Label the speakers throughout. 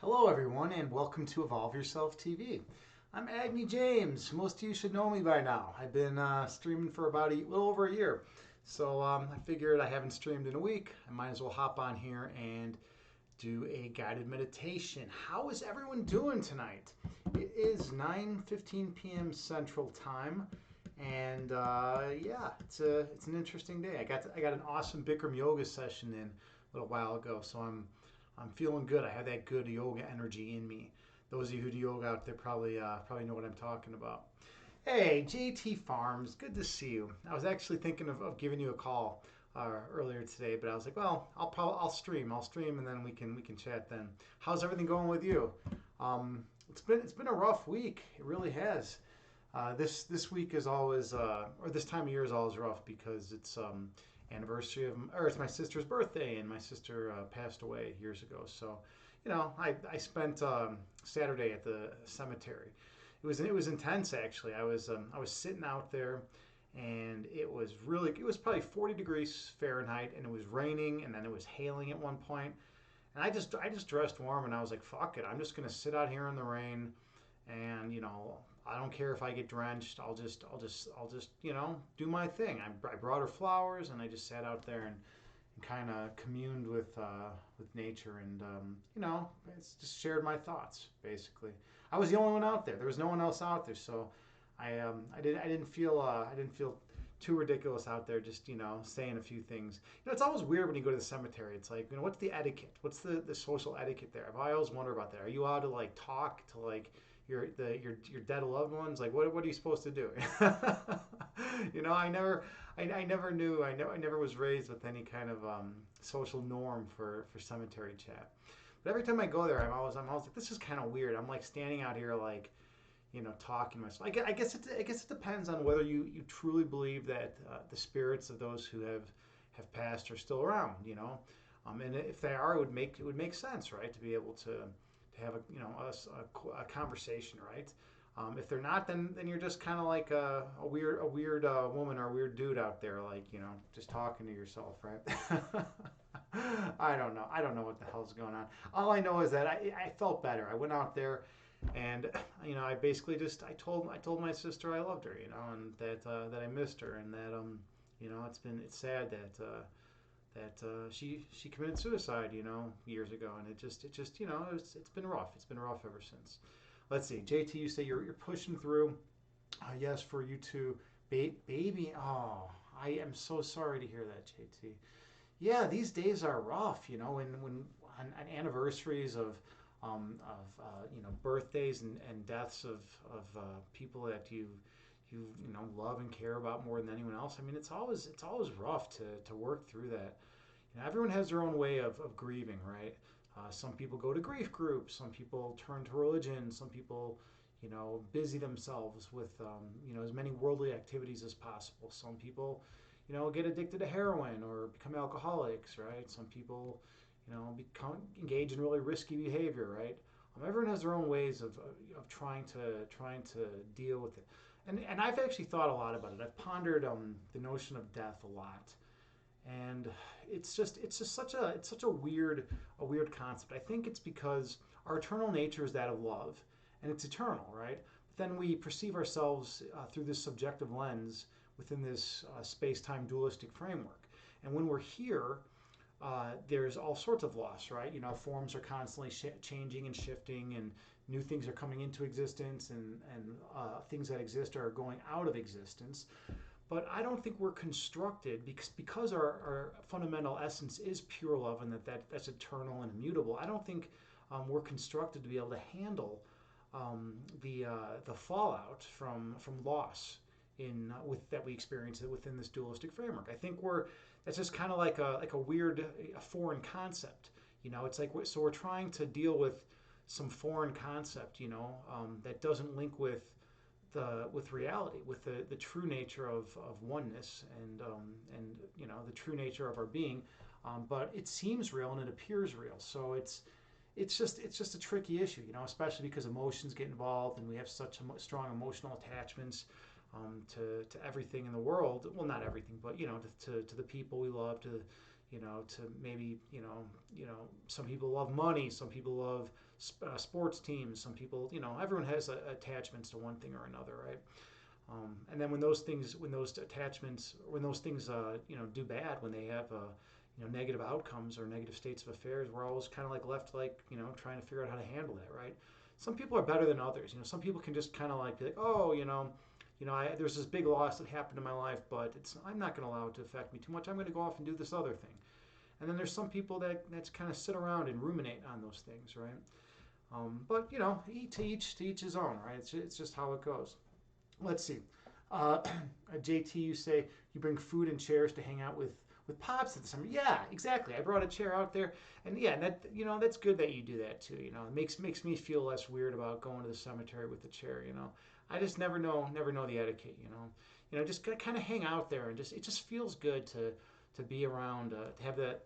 Speaker 1: Hello, everyone, and welcome to Evolve Yourself TV. I'm Agni James. Most of you should know me by now. I've been streaming for about a little over a year. So I figured I haven't streamed in a week. I might as well hop on here and do a guided meditation. How is everyone doing tonight? It is 9:15 p.m. Central Time, and yeah, it's an interesting day. I got an awesome Bikram yoga session in a little while ago, so I'm feeling good. I have that good yoga energy in me. Those of you who do yoga out there probably know what I'm talking about. Hey, JT Farms, good to see you. I was actually thinking of giving you a call earlier today, but I was like, well, I'll stream, and then we can chat then. How's everything going with you? It's been a rough week. It really has. This week is always or this time of year is always rough because it's anniversary of or it's my sister's birthday, and my sister passed away years ago. So, I spent Saturday at the cemetery. It was intense actually. I was sitting out there, and it was probably 40 degrees Fahrenheit, and it was raining, and then it was hailing at one point. And I just dressed warm, and I was like, fuck it, I'm just gonna sit out here in the rain, and I don't care if I get drenched. I'll just do my thing. I brought her flowers, and I just sat out there and kind of communed with nature, and it's just shared my thoughts basically. I was the only one out there. There was no one else out there, so I didn't feel too ridiculous out there, just saying a few things. It's always weird when you go to the cemetery. It's like, what's the etiquette? What's the social etiquette there? I always wonder about that. Are you allowed to like talk to like your dead loved ones? Like, what are you supposed to do? I never knew. I never was raised with any kind of social norm for cemetery chat. But every time I go there, I'm always like, this is kind of weird. I'm like standing out here like, talking to myself. I guess it depends on whether you truly believe that the spirits of those who have passed are still around. And if they are, it would make sense, right, to be able to have a conversation, right? If they're not, then you're just kind of like a weird woman or a weird dude out there, like just talking to yourself, right? I don't know what the hell's going on. All I know is that I felt better. I went out there, and I basically just I told my sister I loved her, and that I missed her, and that it's sad that she committed suicide, years ago, and it just it's been rough. It's been rough ever since. Let's see, JT, you say you're pushing through. Yes, for you too, baby. Oh, I am so sorry to hear that, JT. Yeah, these days are rough, when on anniversaries of birthdays and deaths of people that you love and care about more than anyone else. I mean, it's always rough to work through that. Everyone has their own way of grieving, right? Some people go to grief groups. Some people turn to religion. Some people, busy themselves with, as many worldly activities as possible. Some people, get addicted to heroin or become alcoholics, right? Some people, engage in really risky behavior, right? Everyone has their own ways of trying to deal with it, and I've actually thought a lot about it. I've pondered the notion of death a lot, and it's just such a weird concept. I think it's because our eternal nature is that of love, and it's eternal, right? But then we perceive ourselves through this subjective lens within this space-time dualistic framework, and when we're here, there's all sorts of loss, right? Forms are constantly changing and shifting, and new things are coming into existence, and things that exist are going out of existence. But I don't think we're constructed because our fundamental essence is pure love, and that's eternal and immutable. I don't think we're constructed to be able to handle the fallout from loss in with that we experience it within this dualistic framework. I think that's just kind of like a weird a foreign concept. It's like we're trying to deal with some foreign concept, that doesn't link with reality, with the true nature of oneness, and the true nature of our being. But it seems real and it appears real. So it's just a tricky issue, especially because emotions get involved, and we have such strong emotional attachments to everything in the world. Well, not everything, but to the people we love, to to maybe, some people love money, some people love sports teams, some people, everyone has attachments to one thing or another, right? And then when those attachments, when those things, do bad, when they have, negative outcomes or negative states of affairs, we're always kind of like left, like, trying to figure out how to handle that, right? Some people are better than others. Some people can just kind of like be like, oh, there's this big loss that happened in my life, but I'm not going to allow it to affect me too much. I'm going to go off and do this other thing. And then there's some people that's kind of sit around and ruminate on those things, right? But to each his own, right? It's just how it goes. Let's see. Uh, JT, you say you bring food and chairs to hang out with pops at the summer. Yeah, exactly. I brought a chair out there, and yeah, that's good that you do that too. It makes me feel less weird about going to the cemetery with the chair. I just never know the etiquette. Just kind of hang out there, and it just feels good to be around, to have that,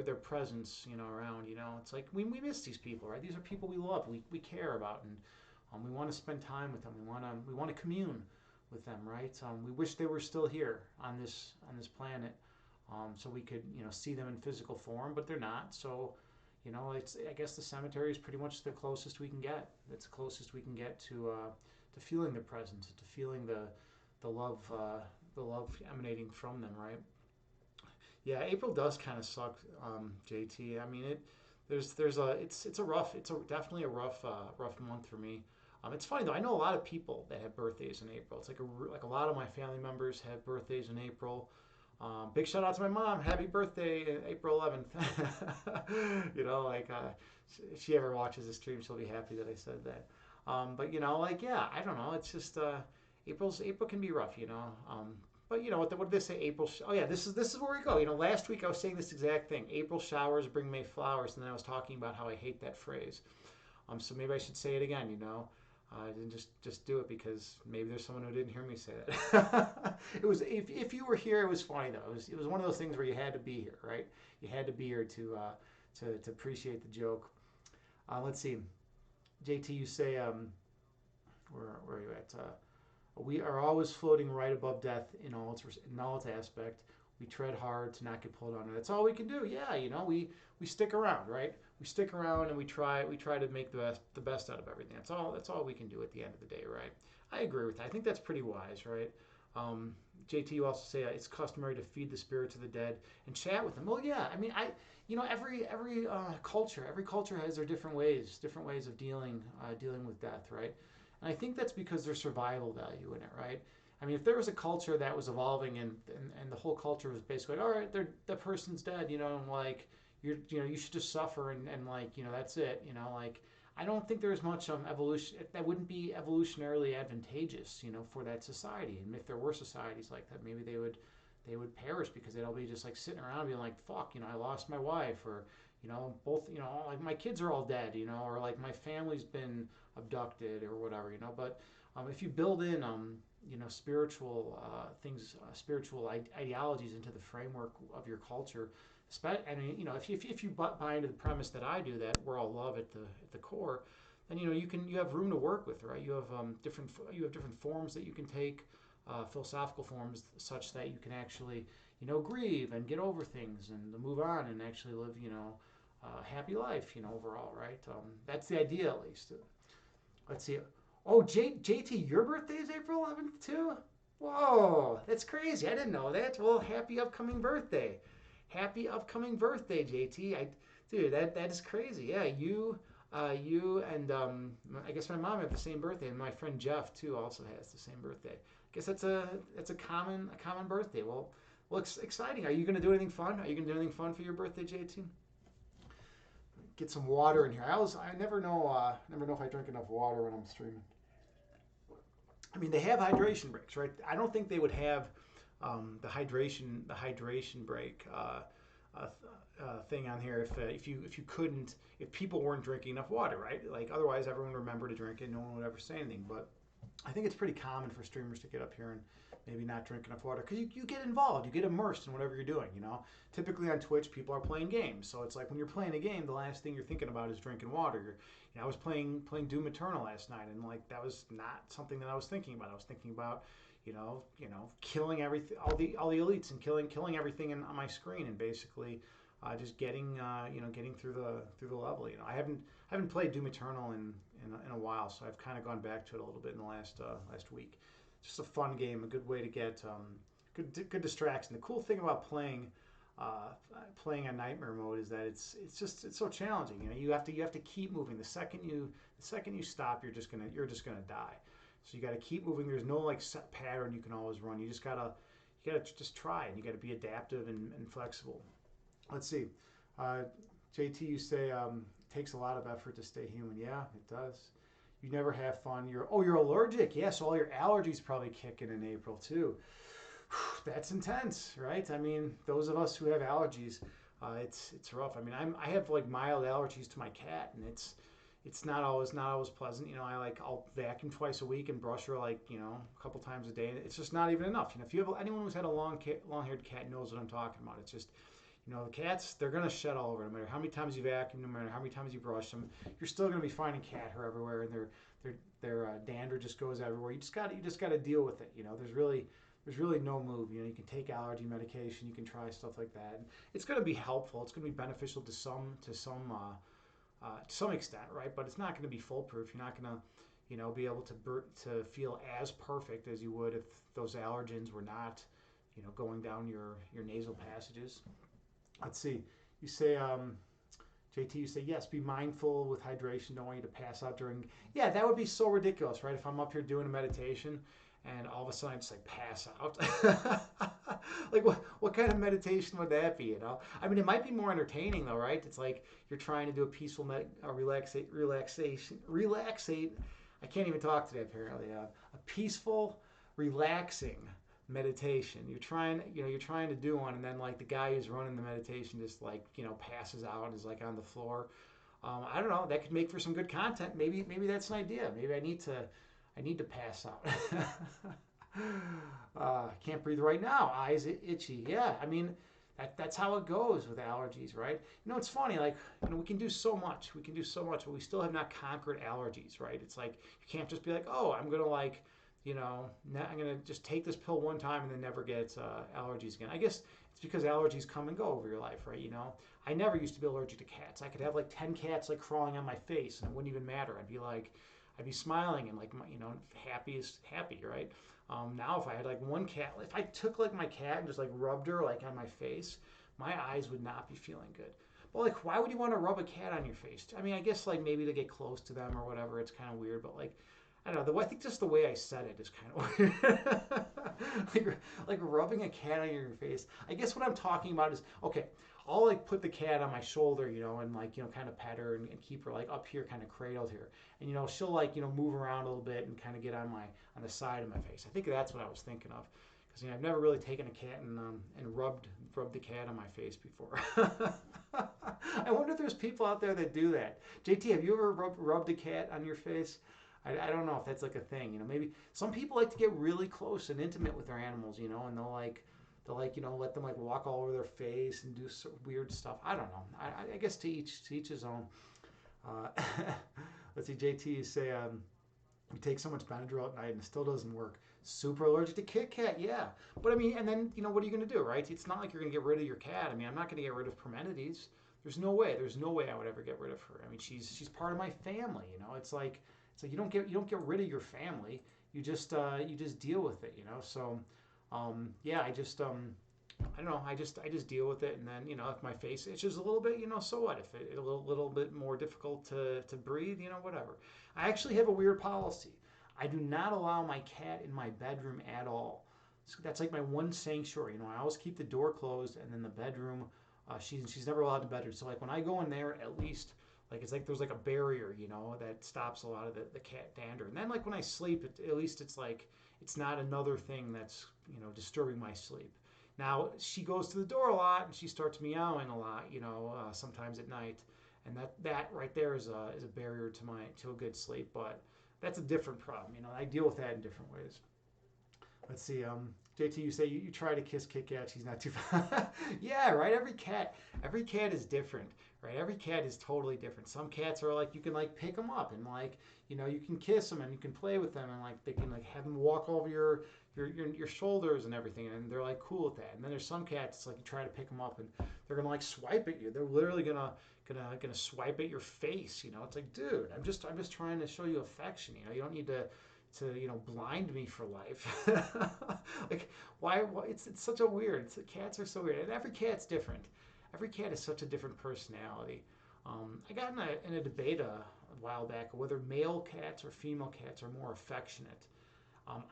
Speaker 1: their presence, around. It's like we miss these people, right? These are people we love, we care about, and we want to spend time with them. We want to commune with them, right? We wish they were still here on this planet, so we could see them in physical form, but they're not. So I guess the cemetery is pretty much the closest we can get. It's the closest we can get to feeling their presence, to feeling the love emanating from them, right? Yeah, April does kind of suck, JT. I mean, it's definitely a rough month for me. It's funny though. I know a lot of people that have birthdays in April. It's like a lot of my family members have birthdays in April. Big shout out to my mom. Happy birthday, April 11th. If she ever watches the stream, she'll be happy that I said that. But like, yeah, I don't know. It's just April can be rough. But what did they say? April. Oh yeah, this is where we go. Last week I was saying this exact thing. April showers bring May flowers, and then I was talking about how I hate that phrase. So maybe I should say it again. I didn't just do it because maybe there's someone who didn't hear me say that. It was if you were here, it was funny though. It was one of those things where you had to be here, right? You had to be here to appreciate the joke. Let's see, JT, you say where are you at? We are always floating right above death in all its aspect. We tread hard to not get pulled under. That's all we can do. Yeah, we stick around, right? We stick around and we try to make the best out of everything. That's all we can do at the end of the day, right? I agree with that. I think that's pretty wise, right? Um, JT, you also say it's customary to feed the spirits of the dead and chat with them. Well, yeah. I mean, every culture has their different ways of dealing with death, right? And I think that's because there's survival value in it, right? I mean, if there was a culture that was evolving and the whole culture was basically, all right, that person's dead, and like you should just suffer and like that's it, like I don't think there's much evolution that wouldn't be evolutionarily advantageous, for that society. And if there were societies like that, maybe they would perish because they'd all be just like sitting around being like, fuck, I lost my wife, or both, like my kids are all dead, or like my family's been abducted or whatever, but if you build in spiritual things, spiritual ideologies into the framework of your culture. I mean, if you buy into the premise that I do, that we're all love at the core, then you have room to work with, right? You have different forms that you can take, philosophical forms, such that you can actually grieve and get over things and move on and actually live a happy life, overall, right? That's the idea, at least. Let's see. Oh, JT, your birthday is April 11th too? Whoa, that's crazy. I didn't know that. Well, happy upcoming birthday. Happy upcoming birthday, JT. Dude, that is crazy. Yeah, you and I guess my mom have the same birthday, and my friend Jeff too also has the same birthday. I guess that's a common birthday. Well, exciting. Are you gonna do anything fun? Are you gonna do anything fun for your birthday, JT? Get some water in here. I never know if I drink enough water when I'm streaming. I mean, they have hydration breaks, right? I don't think they would have the hydration break thing on here if people weren't drinking enough water, right? Like otherwise, everyone would remember to drink it. No one would ever say anything. But I think it's pretty common for streamers to get up here and maybe not drink enough water because you get involved, you get immersed in whatever you're doing. Typically on Twitch, people are playing games, so it's like when you're playing a game, the last thing you're thinking about is drinking water. I was playing Doom Eternal last night, and like that was not something that I was thinking about. I was thinking about killing everything, all the elites, and killing everything on my screen, and basically just getting through the level. I haven't played Doom Eternal in a while, so I've kind of gone back to it a little bit in the last week. Just a fun game, a good way to get good distraction. The cool thing about playing a nightmare mode is that it's so challenging. You have to keep moving. The second you stop, you're just gonna die. So you got to keep moving. There's no like set pattern you can always run. You gotta just try, and you got to be adaptive and flexible. Let's see. Uh, JT, you say it takes a lot of effort to stay human. Yeah, it does. You never have fun. You're allergic. Yes, all your allergies probably kick in April too. That's intense, right? I mean, those of us who have allergies, it's rough. I mean, I have like mild allergies to my cat, and it's not always pleasant. I'll vacuum twice a week and brush her like a couple times a day. It's just not even enough. If you have anyone who's had a long-haired cat knows what I'm talking about. It's just the cats, they're gonna shed all over. No matter how many times you vacuum, no matter how many times you brush them, you're still gonna be finding cat hair everywhere, and their dander just goes everywhere. You just gotta deal with it. There's really no move. You can take allergy medication, you can try stuff like that. And it's going to be helpful. It's going to be beneficial to some extent, right? But it's not going to be foolproof. You're not going to, be able to feel as perfect as you would if those allergens were not, going down your nasal passages. Let's see. You say, JT, you say yes. Be mindful with hydration. Don't want you to pass out during. Yeah, that would be so ridiculous, right? If I'm up here doing a meditation, and all of a sudden I just like pass out. Like what kind of meditation would that be? I mean, it might be more entertaining though, right? It's like you're trying to do a peaceful relaxate. I can't even talk today apparently. A peaceful, relaxing meditation. You're trying to do one, and then like the guy who's running the meditation just like passes out and is like on the floor. I don't know. That could make for some good content. Maybe that's an idea. Maybe I need to pass out. Can't breathe right now. Eyes itchy. Yeah, I mean, that's how it goes with allergies, right? It's funny. Like, we can do so much. We can do so much, but we still have not conquered allergies, right? It's like you can't just be like, oh, I'm gonna I'm gonna just take this pill one time and then never get allergies again. I guess it's because allergies come and go over your life, right? I never used to be allergic to cats. I could have like 10 cats like crawling on my face, and it wouldn't even matter. I'd be smiling and like happy is happy, right? Now if I had like one cat, if I took like my cat and just like rubbed her like on my face, my eyes would not be feeling good. But like, why would you want to rub a cat on your face? I mean, I guess like maybe to get close to them or whatever. It's kind of weird, but like, I don't know. I think just the way I said it is kind of weird. like rubbing a cat on your face. I guess what I'm talking about is okay. I'll like put the cat on my shoulder, and like kind of pet her and keep her like up here, kind of cradled here, and she'll like move around a little bit and kind of get on the side of my face. I think that's what I was thinking of, because I've never really taken a cat and rubbed the cat on my face before. I wonder if there's people out there that do that. JT, have you ever rubbed a cat on your face? I don't know if that's like a thing. Maybe some people like to get really close and intimate with their animals, and they'll let them like walk all over their face and do weird stuff. I don't know. I guess to each his own. Let's see, JT, you say you take so much Benadryl at night and it still doesn't work. Super allergic to Kit Kat, yeah. But I mean, and then what are you going to do, right? It's not like you're going to get rid of your cat. I mean, I'm not going to get rid of Parmenides. There's no way. There's no way I would ever get rid of her. I mean, she's part of my family. It's like you don't get rid of your family. You just deal with it. So. Yeah, I don't know. I just deal with it, and then if my face itches a little bit, so what? If it's a little bit more difficult to breathe, whatever. I actually have a weird policy. I do not allow my cat in my bedroom at all. So that's like my one sanctuary. I always keep the door closed, and then the bedroom, she's never allowed to bedroom. So like when I go in there, at least like it's like there's like a barrier, that stops a lot of the cat dander. And then like when I sleep, at least it's like it's not another thing that's disturbing my sleep. Now she goes to the door a lot and she starts meowing a lot, sometimes at night, and that right there is a barrier to a good sleep. But that's a different problem. I deal with that in different ways. Let's see. JT, you say you try to kiss Kit Kat. She's not too fun. Yeah, right. Every cat is different, right? Every cat is totally different. Some cats are like you can like pick them up and like you can kiss them and you can play with them and like they can like have them walk over your your shoulders and everything, and they're like cool with that. And then there's some cats, it's like you try to pick them up and they're gonna like swipe at you. They're literally gonna swipe at your face. You know, it's like, dude, I'm just trying to show you affection. You know, you don't need to blind me for life. Like why it's such a weird. Cats are so weird, and every cat's different. Every cat is such a different personality. I got in a debate a while back whether male cats or female cats are more affectionate.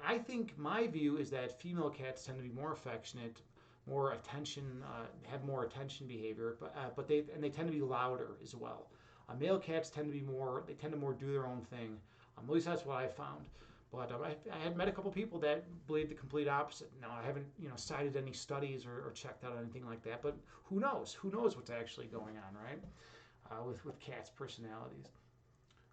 Speaker 1: I think my view is that female cats tend to be more affectionate, more attention, have more attention behavior, but they tend to be louder as well. Male cats tend to be more, they tend to more do their own thing. At least that's what I found. But I had met a couple people that believe the complete opposite. Now I haven't cited any studies or checked out anything like that. But who knows? Who knows what's actually going on, right? With cats' personalities.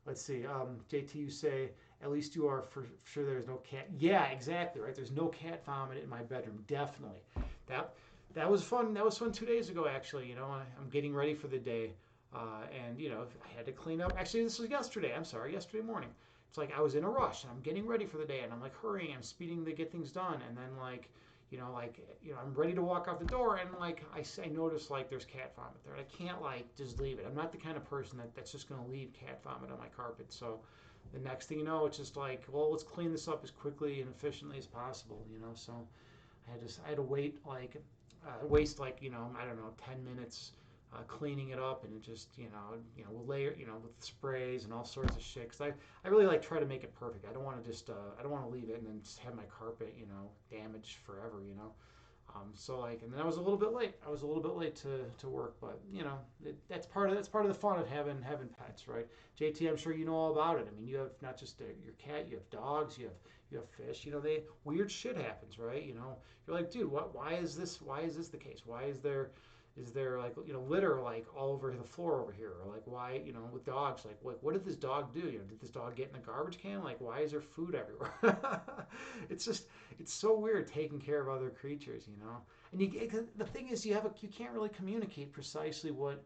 Speaker 1: Let's see. JT, you say at least you are for sure there's no cat. Yeah, exactly. Right. There's no cat vomit in my bedroom. Definitely. That that was fun. That was fun 2 days ago. Actually, I'm getting ready for the day, and I had to clean up. Actually, this was yesterday. I'm sorry, yesterday morning. It's like I was in a rush and I'm getting ready for the day and I'm like hurrying. I'm speeding to get things done, and then I'm ready to walk out the door, and like I notice like there's cat vomit there. I can't like just leave it. I'm not the kind of person that's just gonna leave cat vomit on my carpet. So the next thing you know, it's just like, well, let's clean this up as quickly and efficiently as possible. So I had to waste like I don't know 10 minutes cleaning it up, and it just we'll layer with sprays and all sorts of shit. Cause I really like try to make it perfect. I don't want to just I don't want to leave it and then just have my carpet damaged forever. So like, and then I was a little bit late. I was a little bit late to work, but that's part of the fun of having pets, right? JT, I'm sure you know all about it. I mean, you have not just your cat, you have dogs, you have fish. They weird shit happens, right? You're like, dude, why is this the case? Why is there like litter like all over the floor over here, or like why with dogs, like what did this dog do? Did this dog get in the garbage can? Like why is there food everywhere? It's so weird taking care of other creatures. And the thing is, you can't really communicate precisely what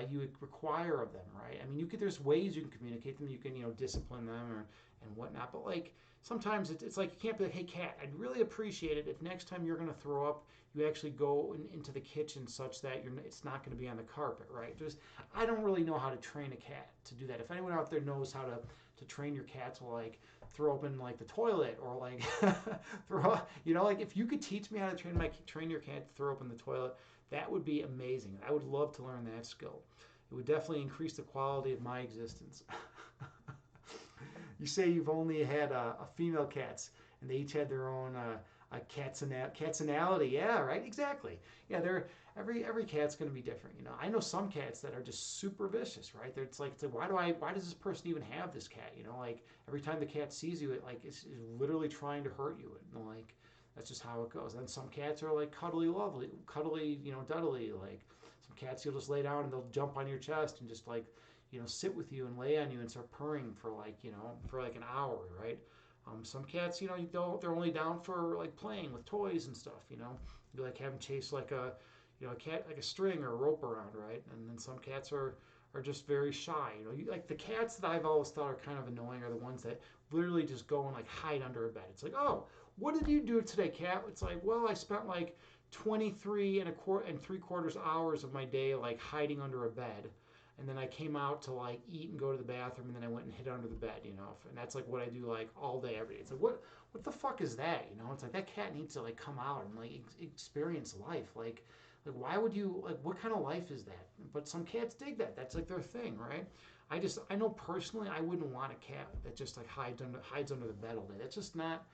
Speaker 1: you require of them, right? I mean, there's ways you can communicate them. You can discipline them and whatnot, but like sometimes it's like you can't be like, hey cat, I'd really appreciate it if next time you're gonna throw up, you actually go into the kitchen such that it's not going to be on the carpet, right? I don't really know how to train a cat to do that. If anyone out there knows how to train your cat to like throw up in like the toilet, or like like if you could teach me how to train your cat to throw up in the toilet, that would be amazing. I would love to learn that skill. It would definitely increase the quality of my existence. You say you've only had a female cats, and they each had their own catsanality. Yeah, right. Exactly. Yeah, every cat's going to be different. I know some cats that are just super vicious, right? It's like why does this person even have this cat? Like every time the cat sees you, it's literally trying to hurt you, and like that's just how it goes. And some cats are like cuddly, lovely, cuddly, duddly. Like some cats, you'll just lay down and they'll jump on your chest and just like sit with you and lay on you and start purring for like an hour, right? Some cats, they're only down for like playing with toys and stuff. You like have them chase like a cat, like a string or a rope around, right? And then some cats are just very shy. Like the cats that I've always thought are kind of annoying are the ones that literally just go and like hide under a bed. It's like, oh, what did you do today, cat? It's like, well, I spent like 23 and 3/4 hours of my day like hiding under a bed, and then I came out to like eat and go to the bathroom, and then I went and hid under the bed, and that's like what I do like all day every day. It's like what the fuck is that? It's like that cat needs to like come out and like experience life. Like why would you, like, what kind of life is that? But some cats dig that. That's like their thing, right? I know personally I wouldn't want a cat that just like hides under the bed all day. It's just not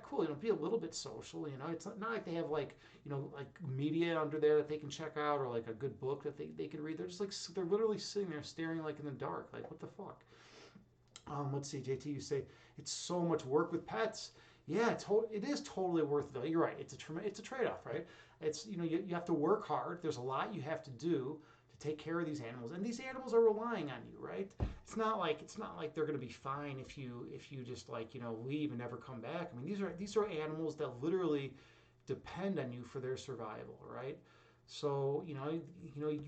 Speaker 1: cool. Be a little bit social. It's not like they have like like media under there that they can check out, or like a good book that they can read. They're just like they're literally sitting there staring like in the dark. Like what the fuck? Let's see, JT, you say it's so much work with pets. Yeah, it is totally worth it though. You're right. It's a trade-off, right? It's you have to work hard. There's a lot you have to do to take care of these animals, and these animals are relying on you, right? It's not like they're going to be fine if you just like leave and never come back. I mean, these are animals that literally depend on you for their survival, right? So you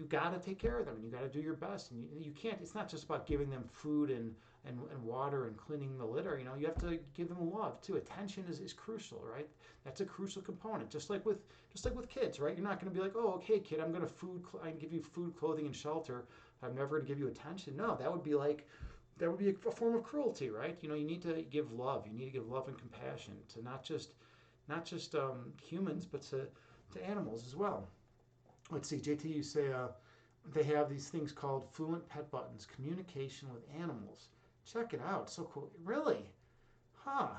Speaker 1: got to take care of them, and you got to do your best. And you can't. It's not just about giving them food and water and cleaning the litter. You have to give them love too. Attention is crucial, right? That's a crucial component. Just like with kids, right? You're not going to be like, oh, okay, kid, I can give you food, clothing, and shelter. I'm never going to give you attention. No, that would be a form of cruelty, right? You need to give love. You need to give love and compassion to not just humans, but to animals as well. Let's see, JT, you say they have these things called fluent pet buttons, communication with animals. Check it out. So cool. Really? Huh.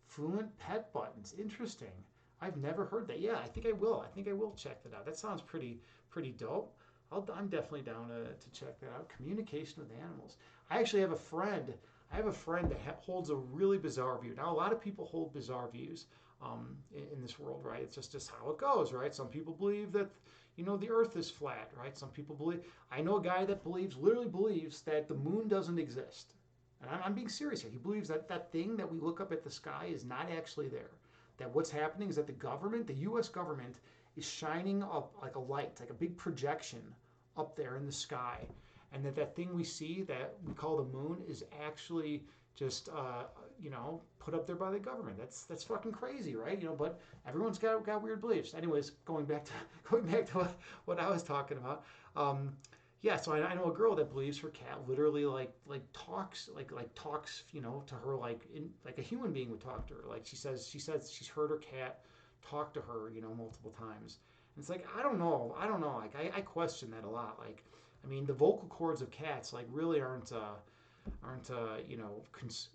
Speaker 1: Fluent pet buttons. Interesting. I've never heard that. Yeah, I think I will. I think I will check that out. That sounds pretty dope. I'm definitely down to check that out. Communication with animals. I actually have a friend. I have a friend that holds a really bizarre view. Now, a lot of people hold bizarre views in this world, right? It's just how it goes, right? Some people believe that the Earth is flat, right? Some people believe. I know a guy that literally believes that the moon doesn't exist, and I'm being serious here. He believes that that thing that we look up at the sky is not actually there. That what's happening is that the government, the U.S. government, is shining up like a light, like a big projection up there in the sky, and that thing we see that we call the moon is actually just put up there by the government. That's fucking crazy, right? But everyone's got weird beliefs. Anyways, going back to what I was talking about. Yeah, so I know a girl that believes her cat literally like talks talks to her like a human being would talk to her. Like she says she's heard her cat talk to her multiple times. And it's like I don't know. Like I question that a lot. Like I mean the vocal cords of cats like really aren't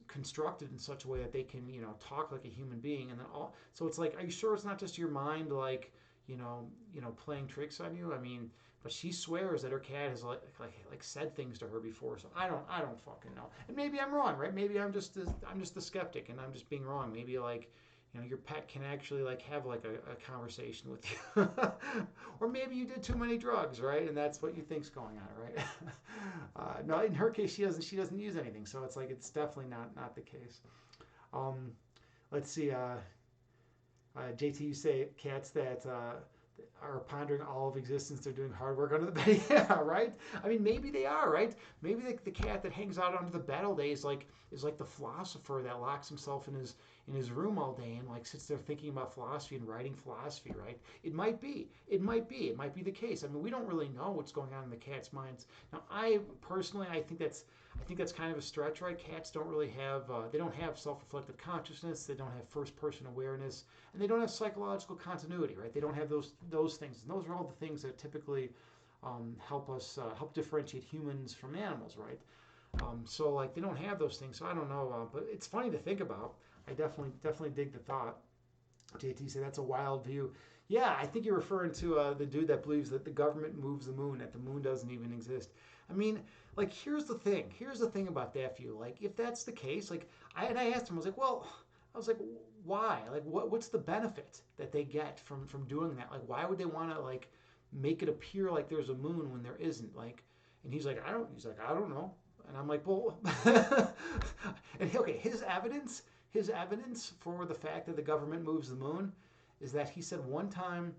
Speaker 1: constructed in such a way that they can talk like a human being. And then all so it's like, are you sure it's not just your mind like playing tricks on you? I mean, but she swears that her cat has like said things to her before. So I don't fucking know. And maybe I'm wrong, right? Maybe I'm just the skeptic and I'm just being wrong. Maybe like your pet can actually like have like a conversation with you. Or maybe you did too many drugs, right? And that's what you think's going on, right? No, in her case she doesn't use anything, so it's like it's definitely not the case. um, let's see, JT, you say cats that are pondering all of existence, they're doing hard work under the bed. Yeah, right. I mean, maybe they are, right? Maybe the cat that hangs out under the bed all day is like the philosopher that locks himself in his room all day and like sits there thinking about philosophy and writing philosophy, right? It might be. It might be the case. I mean, we don't really know what's going on in the cat's minds. Now, I personally, I think that's kind of a stretch, right? Cats don't really have they don't have self-reflective consciousness. They don't have first-person awareness, and they don't have psychological continuity, right? They don't have those things, and those are all the things that typically help differentiate humans from animals, right? So like they don't have those things, so I don't know, but it's funny to think about. I definitely dig the thought. JT said that's a wild view. Yeah, I think you're referring to the dude that believes that the government moves the moon, that the moon doesn't even exist. I mean, like here's the thing. Here's the thing about that view. Like if that's the case, like I asked him, I was like, why? Like what's the benefit that they get from doing that? Like why would they want to like make it appear like there's a moon when there isn't? Like, and he's like, I don't know. And I'm like, well, and okay, his evidence for the fact that the government moves the moon is that he said one time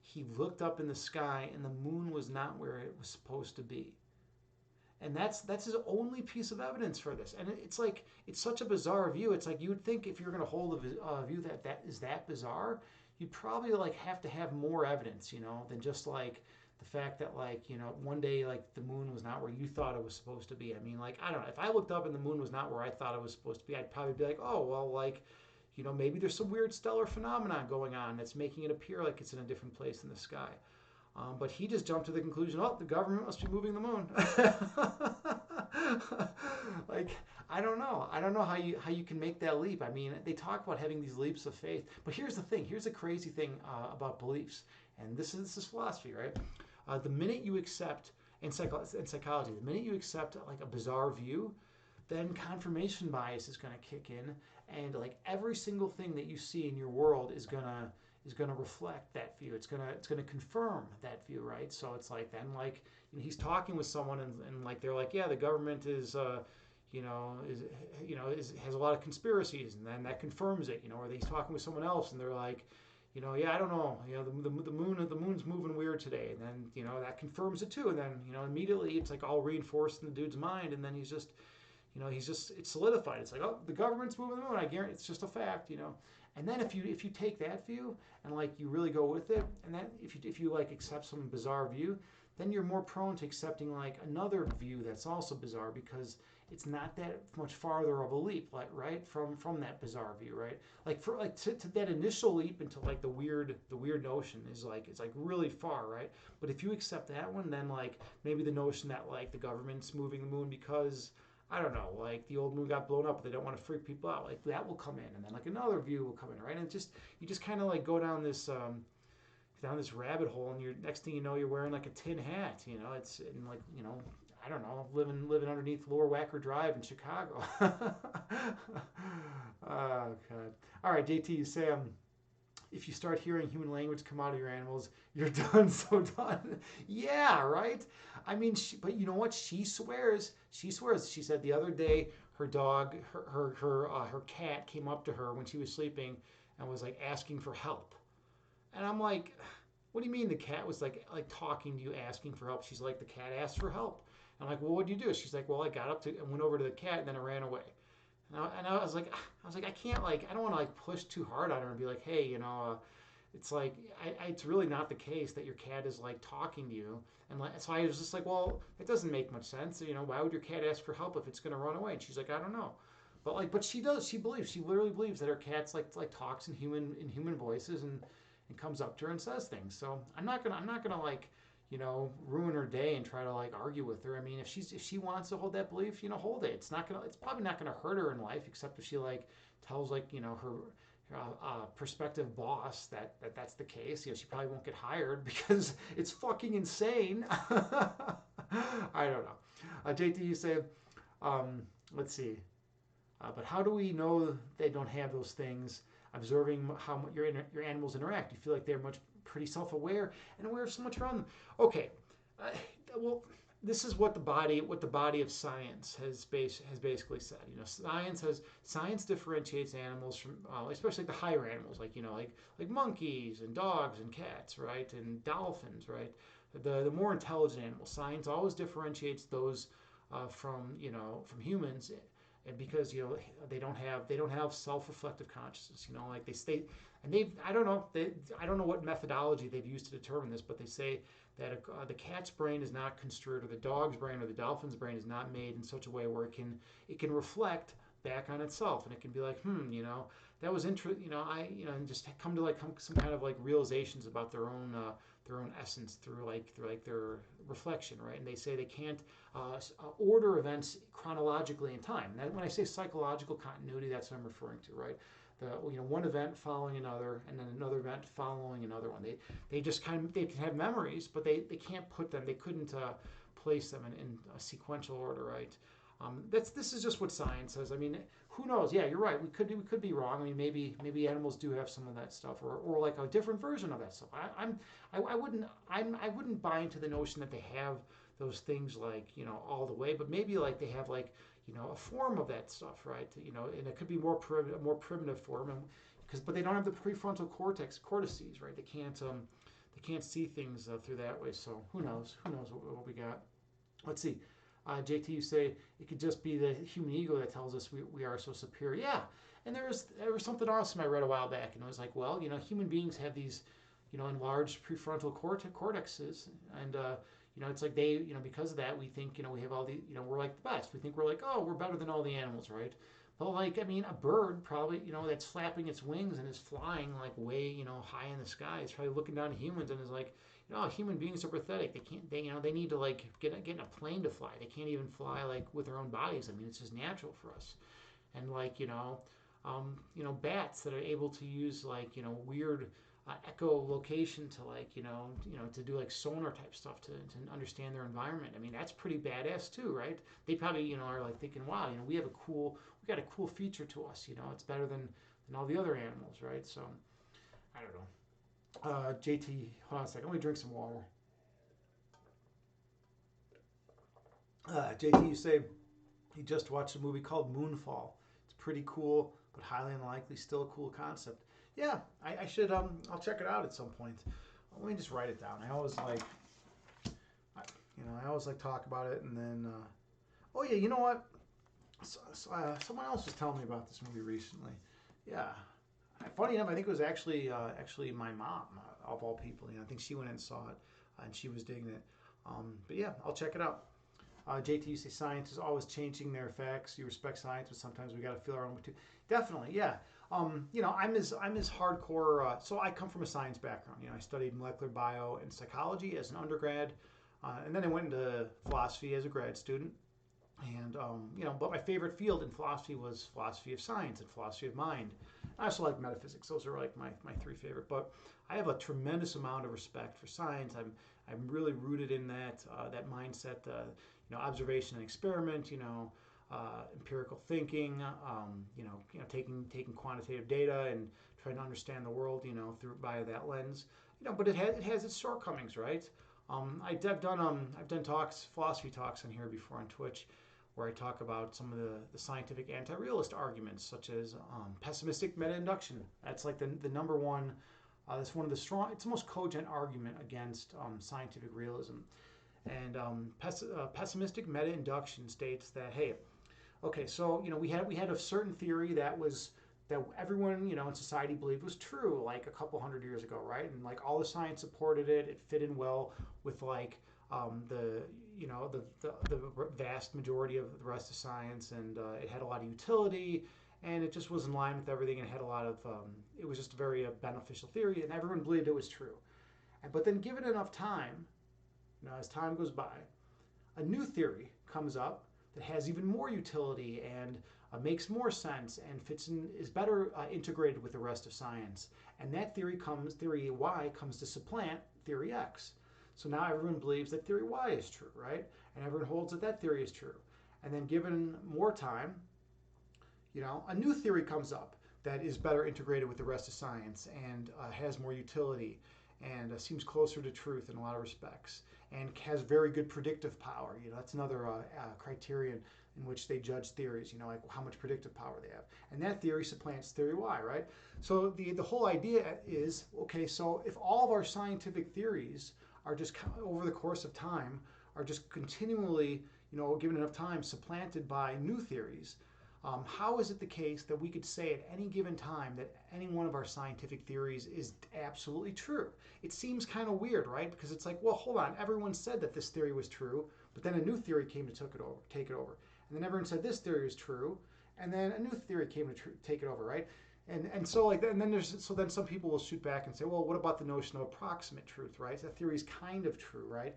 Speaker 1: he looked up in the sky and the moon was not where it was supposed to be. And that's his only piece of evidence for this. And it's like it's such a bizarre view. It's like you would think if you're going to hold a view that is that bizarre, you'd probably like have to have more evidence, than just like the fact that like one day like the moon was not where you thought it was supposed to be. I mean, like I don't know, if I looked up and the moon was not where I thought it was supposed to be, I'd probably be like, oh well, like maybe there's some weird stellar phenomenon going on that's making it appear like it's in a different place in the sky. But he just jumped to the conclusion, oh, the government must be moving the moon. Like, I don't know. I don't know how you can make that leap. I mean, they talk about having these leaps of faith. But here's the thing. Here's the crazy thing about beliefs. And this is philosophy, right? The minute you accept, in psychology, the minute you accept like a bizarre view, then confirmation bias is going to kick in, and like every single thing that you see in your world is gonna reflect that view. It's gonna confirm that view, right? So it's like then like he's talking with someone and like they're like, yeah, the government is has a lot of conspiracies, and then that confirms it, or he's talking with someone else and they're like, yeah, I don't know, the moon's moving weird today, and then that confirms it too, and then immediately it's like all reinforced in the dude's mind, and then he's just it's solidified. It's like, oh, the government's moving the moon. I guarantee it's just a fact. And then if you take that view and like you really go with it, and then if you like accept some bizarre view, then you're more prone to accepting like another view that's also bizarre because it's not that much farther of a leap, like right from that bizarre view, right? Like for like to that initial leap into like the weird notion is like it's like really far, right? But if you accept that one, then like maybe the notion that like the government's moving the moon because I don't know, like the old moon got blown up, but they don't want to freak people out. Like that will come in, and then like another view will come in, right? And just you just kind of like go down this rabbit hole, and you're next thing you know, you're wearing like a tin hat. It's and like I don't know, living underneath Lower Wacker Drive in Chicago. Oh god. All right, JT, you say if you start hearing human language come out of your animals, you're done. So done. Yeah, right. I mean, but you know what? She swears. She swears. She said the other day her dog, her cat came up to her when she was sleeping and was like asking for help. And I'm like, what do you mean the cat was like talking to you, asking for help? She's like, the cat asked for help. I'm like, well, what do you do? She's like, well, I got up to and went over to the cat and then I ran away. And I was like, I can't like, I don't want to like push too hard on her and be like, hey, it's like it's really not the case that your cat is like talking to you. And like, so I was just like, well, it doesn't make much sense. Why would your cat ask for help if it's going to run away? And she's like, I don't know. But she does. She literally believes that her cat's like talks in human voices and comes up to her and says things. So I'm not gonna like ruin her day and try to like argue with her. I mean, if she wants to hold that belief, hold it. It's probably not gonna hurt her in life, except if she like tells like her prospective boss that's the case. She probably won't get hired because it's fucking insane. I don't know. JT, you say, um, let's see. But how do we know they don't have those things? Observing how your animals interact, you feel like they're much pretty self-aware and aware of so much around them. Okay, uh, well, this is what the body of science has basically said. Science differentiates animals from especially the higher animals like monkeys and dogs and cats, right, and dolphins, right. The more intelligent animals, science always differentiates those from humans, and because they don't have self-reflective consciousness. Like they stay, and I don't know what methodology they've used to determine this, but they say that the cat's brain is not construed, or the dog's brain, or the dolphin's brain is not made in such a way where it can reflect back on itself, and it can be like, that was interesting. And just come to like some kind of like realizations about their own essence through their reflection, right? And they say they can't order events chronologically in time. And when I say psychological continuity, that's what I'm referring to, right? One event following another, and then another event following another one. They just they can have memories, but they can't put them. They couldn't place them in a sequential order, right? This is just what science says. I mean, who knows? Yeah, you're right. We could be wrong. I mean, maybe animals do have some of that stuff, or like a different version of that stuff. I wouldn't buy into the notion that they have those things like all the way, but maybe like they have like a form of that stuff, right? And it could be a more primitive form, and but they don't have the prefrontal cortices, right? They can't see things through that way. So who knows? Who knows what we got? Let's see. JT, you say it could just be the human ego that tells us we are so superior. Yeah, and there was something awesome I read a while back, and it was like, well, human beings have these, enlarged prefrontal cortexes, and it's like they, because of that, we think, we have all the, we're like the best. We think we're like, oh, we're better than all the animals, right? But like, I mean, a bird probably, that's flapping its wings and is flying like way, high in the sky. It's probably looking down at humans and is like, human beings are pathetic. They can't, they need to like get in a plane to fly. They can't even fly like with their own bodies. I mean, it's just natural for us. And like, bats that are able to use like, weird echolocation to like, to do like sonar type stuff to understand their environment. I mean, that's pretty badass too, right? They probably, are like thinking, wow, we got a cool feature to us. It's better than all the other animals, right? So I don't know. JT, hold on a second. Let me drink some water. JT, you say you just watched a movie called Moonfall. It's pretty cool, but highly unlikely. Still a cool concept. Yeah, I should. I'll check it out at some point. Let me just write it down. I always like, I always like talk about it, and then. Oh yeah, you know what? Someone else was telling me about this movie recently. Yeah, funny enough, I think it was actually my mom of all people. I think she went and saw it, and she was digging it. But yeah, I'll check it out. JT, you say science is always changing their facts. You respect science, but sometimes we got to feel our own way too. Definitely, yeah. I'm as hardcore. So I come from a science background. I studied molecular bio and psychology as an undergrad, and then I went into philosophy as a grad student. And but my favorite field in philosophy was philosophy of science and philosophy of mind. I also like metaphysics; those are like my three favorite. But I have a tremendous amount of respect for science. I'm really rooted in that mindset. Observation and experiment. Empirical thinking. Taking quantitative data and trying to understand the world. Through by that lens. But it has its shortcomings, right? I've done talks, philosophy talks on here before on Twitch, where I talk about some of the scientific anti-realist arguments, such as pessimistic meta-induction. That's like the number one. That's one of the strong. It's the most cogent argument against scientific realism. And pessimistic meta-induction states that, hey, okay, so we had a certain theory that everyone in society believed was true like a couple hundred years ago, right? And like all the science supported it. It fit in well with like the vast majority of the rest of science, and it had a lot of utility, and it just was in line with everything, and it had a lot of it was just a very beneficial theory, and everyone believed it was true. But then, given enough time, as time goes by, a new theory comes up that has even more utility and makes more sense and fits in, is better integrated with the rest of science. And that theory Y comes to supplant theory X. So now everyone believes that theory Y is true, right? And everyone holds that theory is true. And then given more time, a new theory comes up that is better integrated with the rest of science and has more utility and seems closer to truth in a lot of respects and has very good predictive power. That's another criterion in which they judge theories, like how much predictive power they have. And that theory supplants theory Y, right? So the whole idea is, okay, so if all of our scientific theories are just over the course of time are just continually, given enough time, supplanted by new theories, how is it the case that we could say at any given time that any one of our scientific theories is absolutely true? It seems kind of weird, right? Because it's like, well, hold on, everyone said that this theory was true, but then a new theory came to take it over. And then everyone said this theory is true, and then a new theory came to take it over, right? And so like and then then some people will shoot back and say, well, what about the notion of approximate truth, right? That theory is kind of true, right?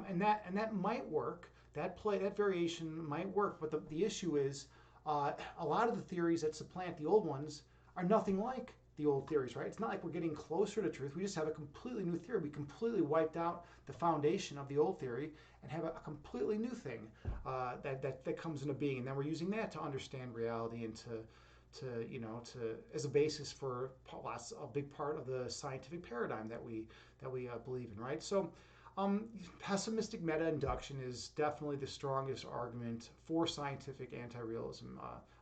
Speaker 1: And that might work. That variation might work, but the issue is a lot of the theories that supplant the old ones are nothing like the old theories, right? It's not like we're getting closer to truth. We just have a completely new theory. We completely wiped out the foundation of the old theory and have a completely new thing that comes into being, and then we're using that to understand reality and to as a basis for a big part of the scientific paradigm that we believe in, right? So pessimistic meta-induction is definitely the strongest argument for scientific anti-realism,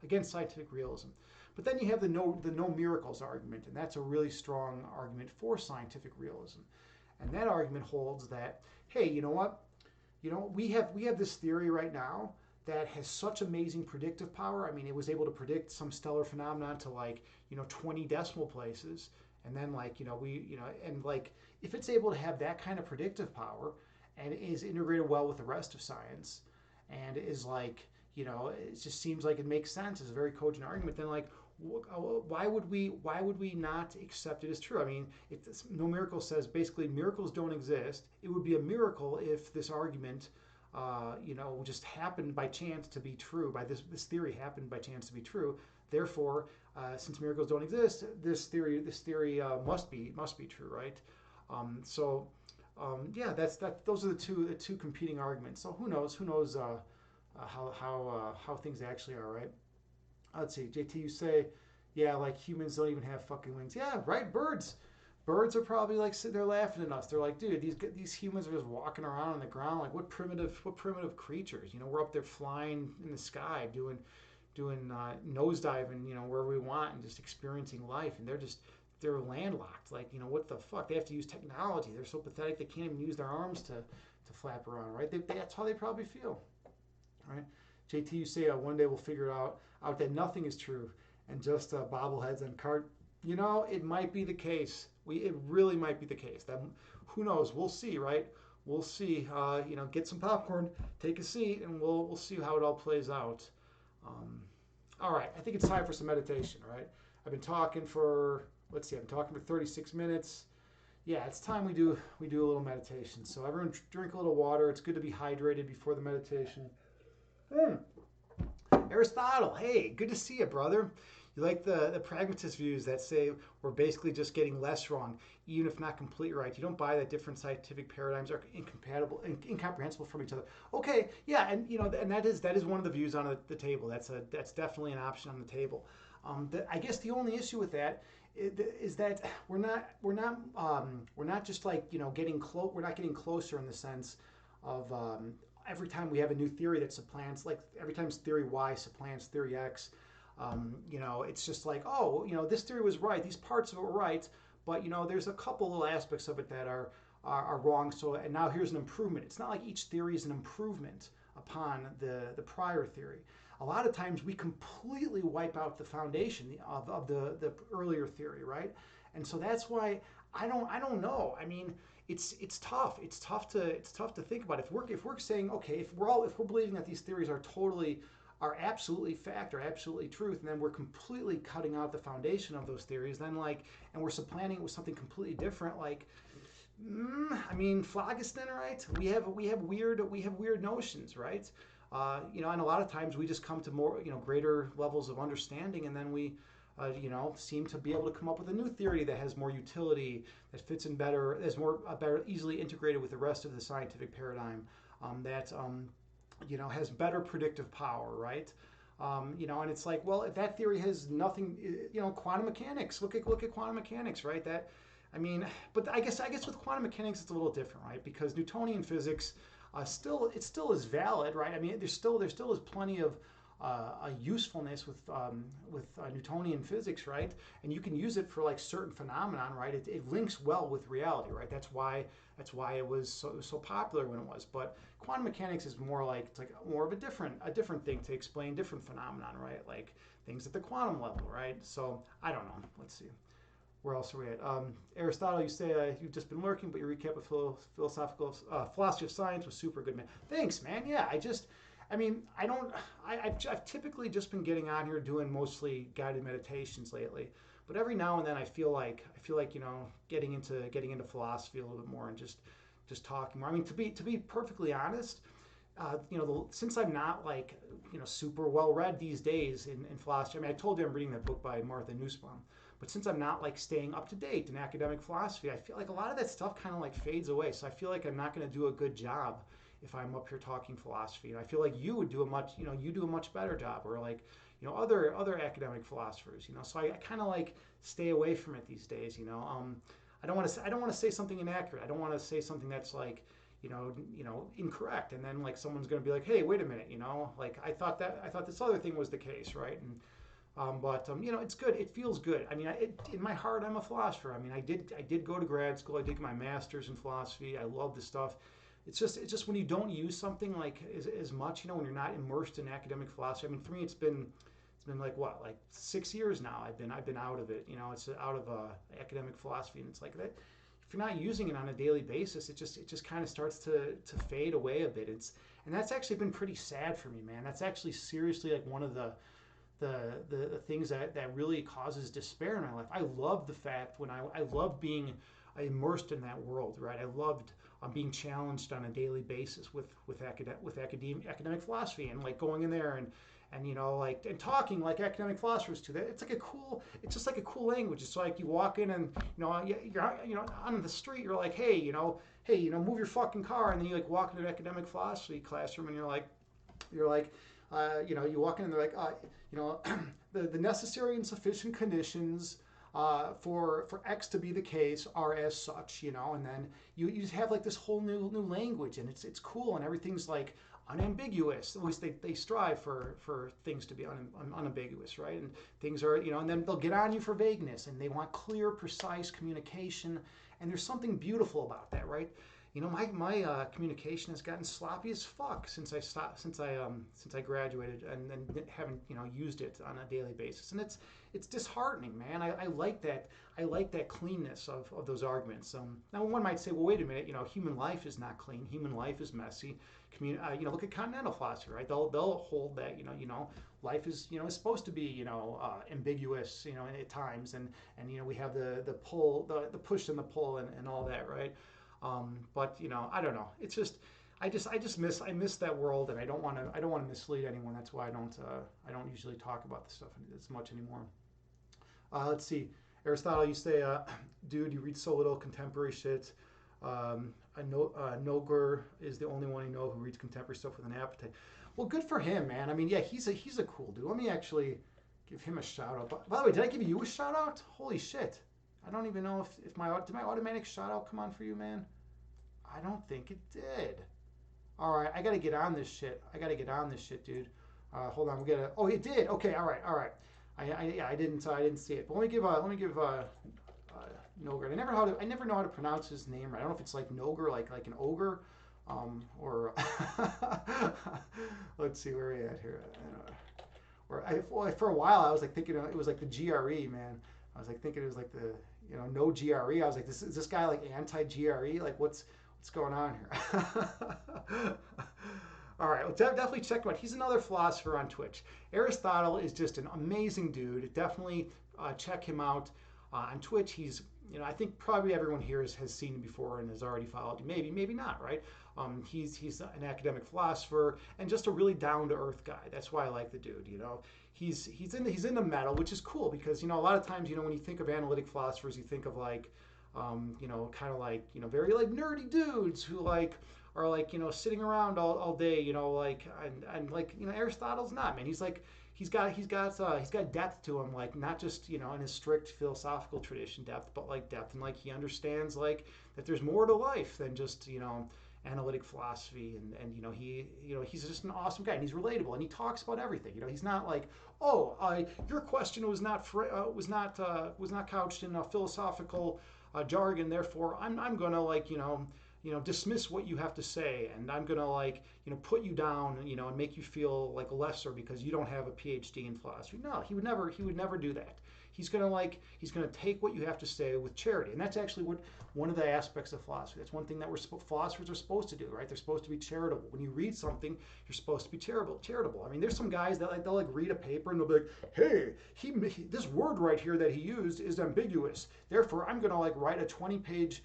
Speaker 1: against scientific realism. But then you have the no miracles argument, and that's a really strong argument for scientific realism. And that argument holds that, hey, you know what? We have this theory right now that has such amazing predictive power. I mean, it was able to predict some stellar phenomenon to 20 decimal places, and then and like if it's able to have that kind of predictive power and is integrated well with the rest of science and is it just seems like it makes sense. It's a very cogent argument. Then why would we not accept it as true? I mean, no miracle says basically miracles don't exist. It would be a miracle if this argument just happened by chance to be true. By this theory happened by chance to be true. Therefore, since miracles don't exist, this theory must be true, right? Yeah, those are the two competing arguments. So who knows how things actually are, right? Let's see, JT, you say, yeah, like humans don't even have fucking wings. Yeah, right. Birds are probably like sitting there laughing at us. They're like, dude, these humans are just walking around on the ground. Like, what primitive creatures? We're up there flying in the sky, doing nosediving, wherever we want, and just experiencing life. And they're just they're landlocked. Like, what the fuck? They have to use technology. They're so pathetic they can't even use their arms to flap around, right? That's how they probably feel, right? JT, you say one day we'll figure out that nothing is true and just bobbleheads and cart. It might be the case. It really might be the case. That who knows? We'll see, right? We'll see. Get some popcorn, take a seat, and we'll see how it all plays out. Um, all right, I think it's time for some meditation, right? I've been talking for, let's see, I've been talking for 36 minutes. Yeah, it's time we do a little meditation. So everyone drink a little water. It's good to be hydrated before the meditation. Aristotle, hey, good to see you, brother. You like the pragmatist views that say we're basically just getting less wrong, even if not completely right. You don't buy that different scientific paradigms are incompatible and incomprehensible from each other. Okay, yeah, and and that is one of the views on the table. That's definitely an option on the table. I guess the only issue with that is that we're not just like getting close. We're not getting closer in the sense of every time we have a new theory that supplants, like every time theory Y supplants theory X, it's just like, oh, this theory was right, these parts of it were right, but there's a couple little aspects of it that are wrong. So, and now here's an improvement. It's not like each theory is an improvement upon the prior theory. A lot of times we completely wipe out the foundation of the earlier theory, right? And so that's why I don't know. I mean, it's tough. It's tough to think about. If we're saying, okay, if we're believing that these theories are absolutely fact or absolutely truth, and then we're completely cutting out the foundation of those theories, then and we're supplanting it with something completely different, I mean, phlogiston, right? We have weird notions, right? And a lot of times we just come to more, greater levels of understanding, and then we, seem to be able to come up with a new theory that has more utility, that fits in better, is more better, easily integrated with the rest of the scientific paradigm, that has better predictive power, right? And it's like, well, if that theory has nothing, quantum mechanics. Look at quantum mechanics, right? But I guess with quantum mechanics it's a little different, right? Because Newtonian physics, it still is valid, right? I mean, there still is plenty of a usefulness with Newtonian physics, right? And you can use it for like certain phenomenon, right? It links well with reality, right? That's why it was so popular when it was. But quantum mechanics is more like it's like more of a different thing to explain different phenomenon, right? Like things at the quantum level, right? So I don't know. Let's see. Where else are we at? Aristotle, you say you've just been lurking, but your recap of philosophy of science was super good, man. Thanks, man. Yeah, I've typically just been getting on here doing mostly guided meditations lately, but every now and then I feel like getting into philosophy a little bit more and just talking more. I mean, to be perfectly honest, since I'm not super well read these days in philosophy. I mean, I told you I'm reading that book by Martha Nussbaum. But since I'm not staying up to date in academic philosophy, I feel like a lot of that stuff kind of fades away. So I feel like I'm not going to do a good job if I'm up here talking philosophy. And I feel like you would do you do a much better job, or other academic philosophers. So I kind of stay away from it these days. I don't want to say something inaccurate. I don't want to say something that's incorrect, and then someone's going to be like, hey, wait a minute, I thought this other thing was the case, right? And it's good. It feels good. I mean, in my heart, I'm a philosopher. I mean, I did go to grad school. I did my master's in philosophy. I love this stuff. It's just when you don't use something as much, when you're not immersed in academic philosophy. I mean, for me, it's been 6 years now. I've been out of it. It's out of academic philosophy, and it's like that. If you're not using it on a daily basis, it just kind of starts to fade away a bit. And that's actually been pretty sad for me, man. That's actually seriously one of the things that really causes despair in my life. I love the fact I love being immersed in that world, right? I loved being challenged on a daily basis with academic philosophy, and going in there and and talking like academic philosophers do. That it's just like a cool language. It's like you walk in and you're on the street. You're like, hey, move your fucking car, and then you walk into an academic philosophy classroom, and you're like, you walk in and they're like, the necessary and sufficient conditions for X to be the case are as such, and then you just have this whole new language, and it's cool, and everything's unambiguous. At least they strive for things to be unambiguous, right? And things are, and then they'll get on you for vagueness, and they want clear, precise communication. And there's something beautiful about that, right? My communication has gotten sloppy as fuck since I graduated, and haven't used it on a daily basis, and it's disheartening, man. I like that. I like that cleanness of those arguments. Now one might say, well, wait a minute. Human life is not clean. Human life is messy. Look at continental philosophy, right? They'll hold that life is supposed to be ambiguous, at times, and we have the pull, the push and the pull, and all that, right? But I don't know. It's just I miss that world, and I don't want to mislead anyone. That's why I don't usually talk about this stuff as much anymore. Let's see, Aristotle, you say, dude, you read so little contemporary shit. I know Nogur is the only one I know who reads contemporary stuff with an appetite. Well, good for him, man. I mean, yeah, he's a cool dude. Let me actually give him a shout out. By the way, did I give you a shout out? Holy shit. I don't even know if did my automatic shout out come on for you, man? I don't think it did. All right, I gotta get on this shit. Dude. Hold on, Oh, it did. Okay, all right. I didn't see it. But let me give Nogur. I never know how to pronounce his name right. I don't know if it's like Nogur, like an ogre, or let's see where we at here. For a while I was like thinking it was like the GRE, man. I was like thinking it was like the no GRE. I was like, is this guy like anti GRE? Like what's going on here? All right, well, definitely check him out. He's another philosopher on Twitch. Aristotle is just an amazing dude. Definitely check him out on Twitch. He's, I think probably everyone here has seen him before and has already followed him. Maybe not, right? He's an academic philosopher and just a really down to earth guy. That's why I like the dude. He's in the metal, which is cool because a lot of times when you think of analytic philosophers, you think of like kind of like very like nerdy dudes who like are like sitting around all day, and like Aristotle's not, man. He's got depth to him, like not just in a strict philosophical tradition depth, but like depth, and like he understands like that there's more to life than just analytic philosophy, and he's just an awesome guy, and he's relatable, and he talks about everything. He's not like, oh, your question was not couched in a philosophical jargon, therefore I'm gonna like dismiss what you have to say, and I'm gonna like put you down, and make you feel like lesser because you don't have a PhD in philosophy. No, he would never do that. He's gonna take what you have to say with charity, and that's actually one of the aspects of philosophy. That's one thing that philosophers are supposed to do, right? They're supposed to be charitable. When you read something, you're supposed to be charitable. I mean, there's some guys that they'll like read a paper and they'll be like, hey, this word right here that he used is ambiguous. Therefore, I'm gonna like write a 20-page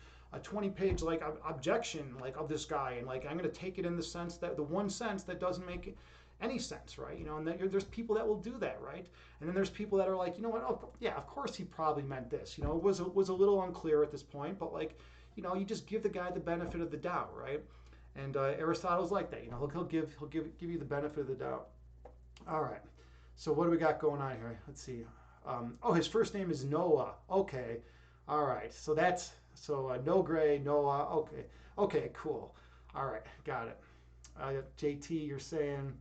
Speaker 1: like objection like of this guy, and like I'm going to take it in the one sense that doesn't make any sense, right? And there's people that will do that, right? And then there's people that are like, what? Oh, yeah, of course he probably meant this. It was a little unclear at this point, but like, you just give the guy the benefit of the doubt, right? And Aristotle's like that. He'll give you the benefit of the doubt. All right. So what do we got going on here? Let's see. His first name is Noah. Okay. All right. So no gray, Noah. Okay, cool. All right, got it. JT, you're saying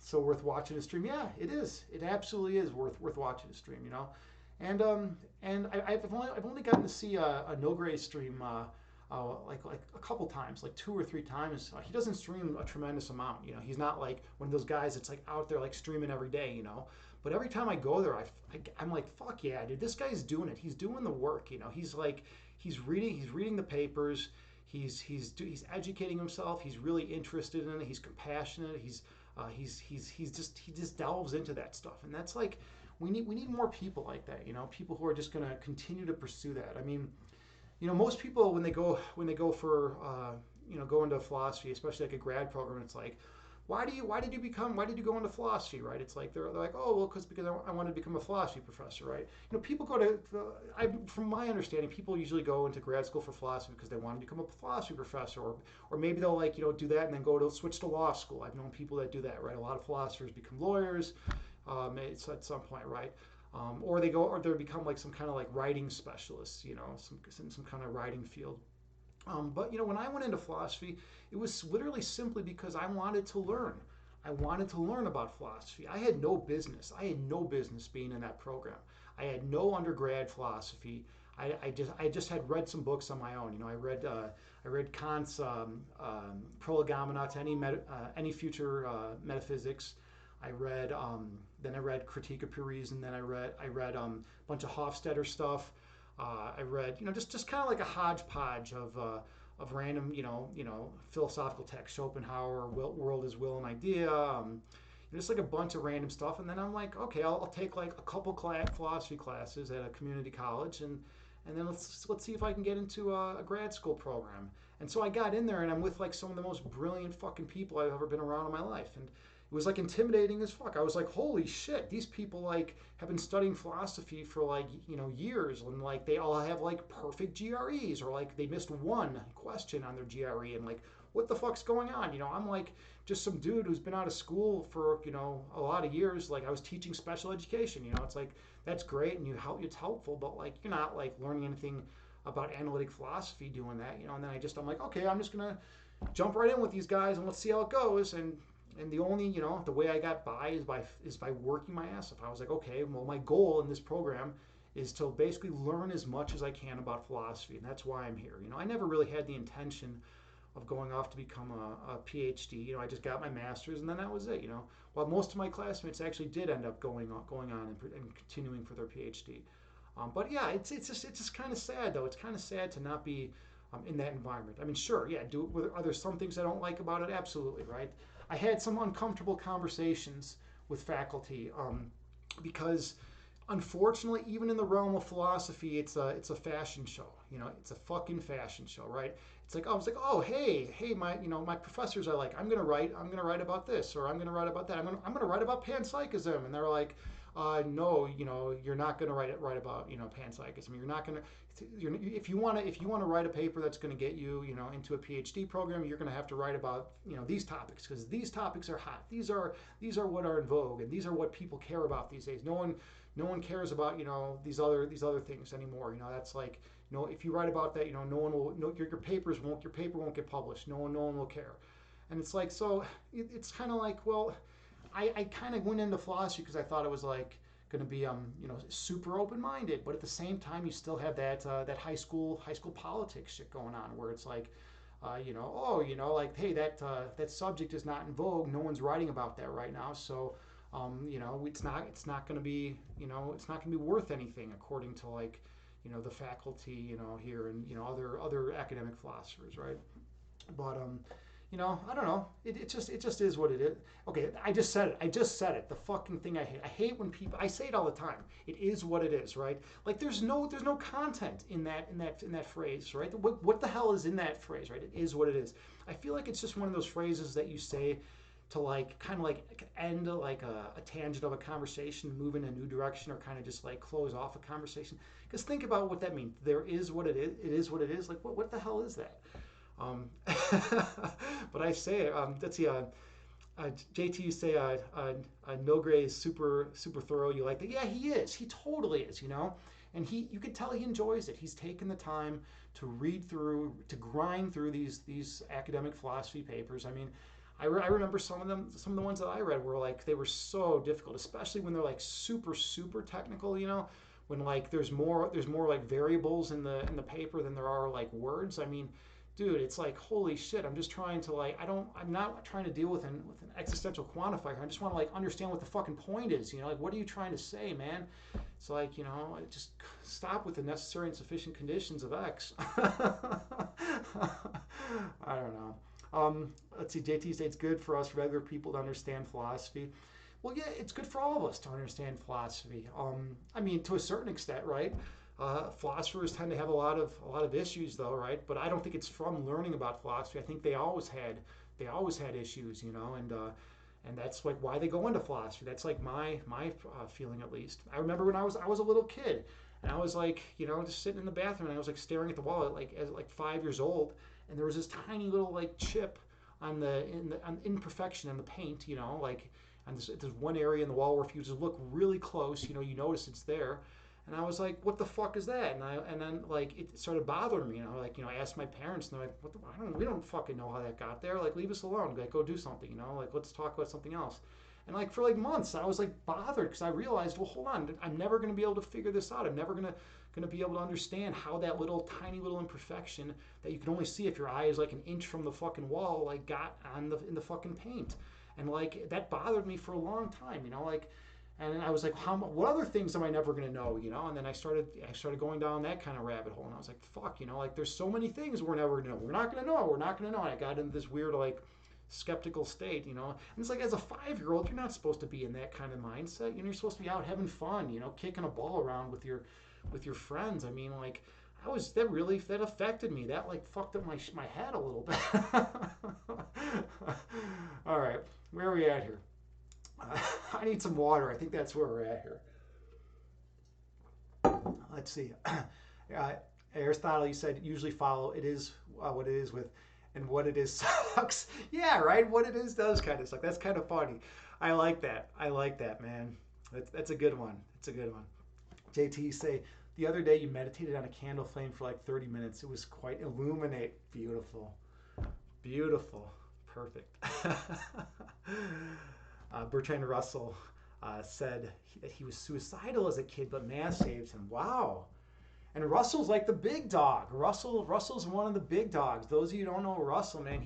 Speaker 1: so worth watching a stream? Yeah, it is. It absolutely is worth watching a stream. And I've only gotten to see a no gray stream like a couple times, like 2 or 3 times. He doesn't stream a tremendous amount. He's not like one of those guys that's like out there like streaming every day. But every time I go there, I'm like, fuck yeah, dude, this guy's doing it. He's doing the work. He's reading the papers. He's educating himself. He's really interested in it. He's compassionate. He just delves into that stuff, and that's like we need more people like that. People who are just gonna continue to pursue that. I mean, most people when they go for go into philosophy, especially like a grad program, it's like, why did you go into philosophy, right? It's like they're like, oh well, because I wanted to become a philosophy professor, right? People go to from my understanding, people usually go into grad school for philosophy because they want to become a philosophy professor, or maybe they'll like do that and then switch to law school. I've known people that do that, right? A lot of philosophers become lawyers, it's at some point, right? Or they become like some kind of like writing specialists, some kind of writing field. But when I went into philosophy, it was literally simply because I wanted to learn. I wanted to learn about philosophy. I had no business. I had no business being in that program. I had no undergrad philosophy. I just had read some books on my own. I read Kant's Prolegomena to any future metaphysics. I read Critique of Pure Reason. Then I read a bunch of Hofstadter stuff. I read, just kind of like a hodgepodge of random, philosophical texts. Schopenhauer, World is Will and Idea, just like a bunch of random stuff. And then I'm like, okay, I'll take like a couple philosophy classes at a community college, and then let's see if I can get into a grad school program. And so I got in there, and I'm with like some of the most brilliant fucking people I've ever been around in my life, and it was like intimidating as fuck. I was like, holy shit, these people like have been studying philosophy for like years, and like they all have like perfect GREs, or like they missed one question on their GRE, and like what the fuck's going on? I'm like just some dude who's been out of school for a lot of years. Like I was teaching special education. It's like that's great and it's helpful, but like you're not like learning anything about analytic philosophy doing that. And then I'm like, okay, I'm just gonna jump right in with these guys and let's see how it goes. And the only the way I got by is by working my ass off. I was like, okay, well, my goal in this program is to basically learn as much as I can about philosophy, and that's why I'm here. I never really had the intention of going off to become a PhD. I just got my master's, and then that was it. While most of my classmates actually did end up going on and continuing for their PhD. But yeah, it's just kind of sad though. It's kind of sad to not be in that environment. I mean, sure, yeah. Are there some things I don't like about it? Absolutely, right. I had some uncomfortable conversations with faculty because unfortunately, even in the realm of philosophy, it's a fashion show. It's a fucking fashion show, right? It's like, I was like, oh, hey, my professors are like, I'm gonna write about this, or I'm gonna write about that. I'm gonna write about panpsychism, and they're like, no, you're not gonna write about panpsychism. You're not gonna. If you want to write a paper that's going to get you into a PhD program, you're going to have to write about these topics, because these topics are hot. These are what are in vogue, and these are what people care about these days. No one cares about these other things anymore. That's like if you write about that, no one will. No, your paper won't get published. No one will care. And it's like, so it's kind of like, well, I kind of went into philosophy because I thought it was like going to be super open minded, but at the same time you still have that high school politics shit going on, where it's like like, hey, that subject is not in vogue. No one's writing about that right now, so it's not going to be it's not going to be worth anything according to like the faculty here, and other academic philosophers, right? But I don't know. It just is what it is. Okay, I just said it. I just said it. The fucking thing I hate. I hate when people. I say it all the time. It is what it is, right? Like there's no content in that phrase, right? What the hell is in that phrase, right? It is what it is. I feel like it's just one of those phrases that you say to like kind of like end like a tangent of a conversation, move in a new direction, or kind of just like close off a conversation. Because think about what that means. There is what it is. It is what it is. Like what the hell is that? Um, but I say, let's see, JT, you say Nogre is super thorough. You like that? Yeah, he is. He totally is. And you can tell he enjoys it. He's taken the time to read through, to grind through these academic philosophy papers. I mean, I remember some of them. Some of the ones that I read were like they were so difficult, especially when they're like super technical. When like there's more like variables in the paper than there are like words. I mean, dude, it's like holy shit. I'm just trying to like I'm not trying to deal with an existential quantifier. I just want to like understand what the fucking point is. Like what are you trying to say, man? It's like just stop with the necessary and sufficient conditions of X. I don't know. Let's see. JT states good for us regular people to understand philosophy. Well, yeah, it's good for all of us to understand philosophy. I mean, to a certain extent, right? Philosophers tend to have a lot of issues, though, right? But I don't think it's from learning about philosophy. I think they always had issues, and that's like why they go into philosophy. That's like my feeling, at least. I remember when I was a little kid, and I was like just sitting in the bathroom, and I was like staring at the wall at 5 years old, and there was this tiny little like chip on imperfection in the paint, like. And there's one area in the wall where if you just look really close, you notice it's there. And I was like, what the fuck is that? And then like it started bothering me. And I like, I asked my parents, and they're like, what the, we don't fucking know how that got there. Like, leave us alone. Like, go do something. Like, let's talk about something else. And like for like months, I was like bothered because I realized, well, hold on, I'm never gonna be able to figure this out. I'm never gonna be able to understand how that little tiny little imperfection that you can only see if your eye is like an inch from the fucking wall, like got on the in the fucking paint. And like that bothered me for a long time. Like, and I was like, what other things am I never going to know? And then I started going down that kind of rabbit hole, and I was like, fuck, like there's so many things we're never going to know. We're not going to know. We're not going to know. And I got into this weird like skeptical state, and it's like as a 5-year-old, you're not supposed to be in that kind of mindset. You're supposed to be out having fun, kicking a ball around with your friends. I mean, like that affected me. That like fucked up my head a little bit. All right, where are we at here? I need some water. I think that's where we're at here. Let's see. Aristotle, you said usually follow it is what it is with, and what it is sucks. Yeah, right. What it is does kind of suck. That's kind of funny. I like that. I like that, man. That's a good one. It's a good one. JT, you say the other day you meditated on a candle flame for like 30 minutes. It was quite illuminate. Beautiful. Beautiful. Perfect. Bertrand Russell said that he was suicidal as a kid, but math saved him. Wow. And Russell's like the big dog. Russell's one of the big dogs. Those of you who don't know Russell, man,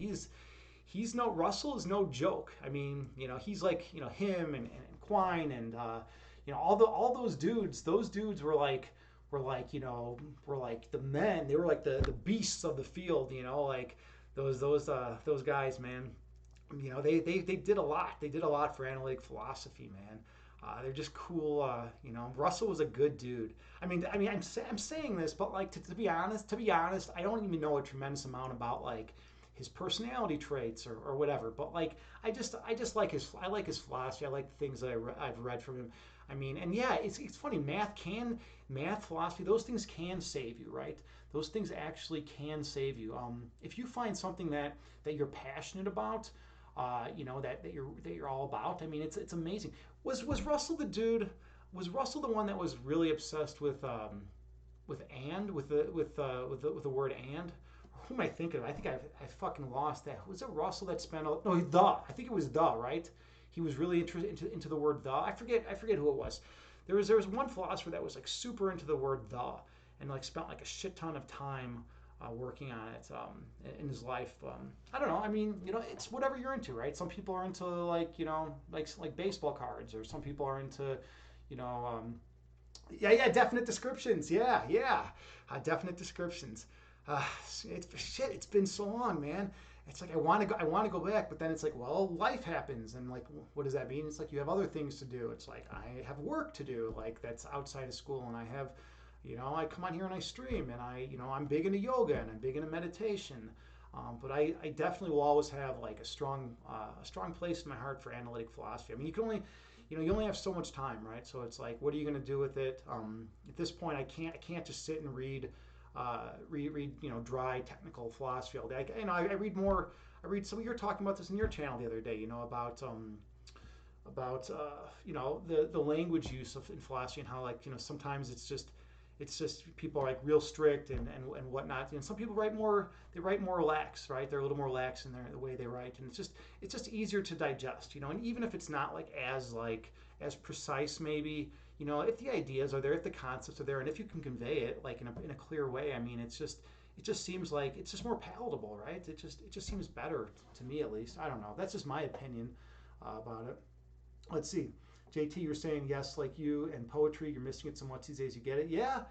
Speaker 1: Russell is no joke. I mean, he's like, him and Quine and all those dudes. Those dudes were like the men. They were like the beasts of the field. Like those guys, man. They did a lot. They did a lot for analytic philosophy, man. They're just cool. Russell was a good dude. I'm saying this, but like to be honest, I don't even know a tremendous amount about like his personality traits or whatever. But like, I just like I like his philosophy. I like the things that I've read from him. And yeah, it's funny. Math, philosophy, those things can save you, right? Those things actually can save you. If you find something that you're passionate about, that you're all about. I mean, it's amazing. Was Russell the dude? Was Russell the one that was really obsessed with and with the word and? Who am I thinking of? I think I fucking lost that. Was it Russell that spent all? No, the. I think it was the, right? He was really interested into the word the. I forget who it was. There was one philosopher that was like super into the word the, and like spent like a shit ton of time working on it in his life. I don't know. I mean, it's whatever you're into, right? Some people are into like like baseball cards, or some people are into, you know, um, yeah, definite descriptions. Yeah, definite descriptions. Uh, shit. It's been so long, man. It's like I want to go back, but then it's like, well, life happens, and like, what does that mean? It's like you have other things to do. It's like I have work to do, like that's outside of school, and I have, I come on here and I stream, and I'm big into yoga and I'm big into meditation. But I definitely will always have like a strong place in my heart for analytic philosophy. I mean, you only have so much time, right? So it's like, what are you going to do with it? At this point, I can't just sit and read dry technical philosophy all day. I read more. I read some. You're talking about this in your channel the other day. About the language use of in philosophy, and how like sometimes it's just people are like real strict and whatnot. Some people write more relaxed, right? They're a little more relaxed in the way they write, and it's just easier to digest, And even if it's not as precise, maybe, if the ideas are there, if the concepts are there, and if you can convey it like in a clear way, I mean, it just seems like it's just more palatable, right? It just seems better to me, at least. I don't know. That's just my opinion about it. Let's see. JT, you're saying yes, like you and poetry, you're missing it so much these days. You get it? Yeah.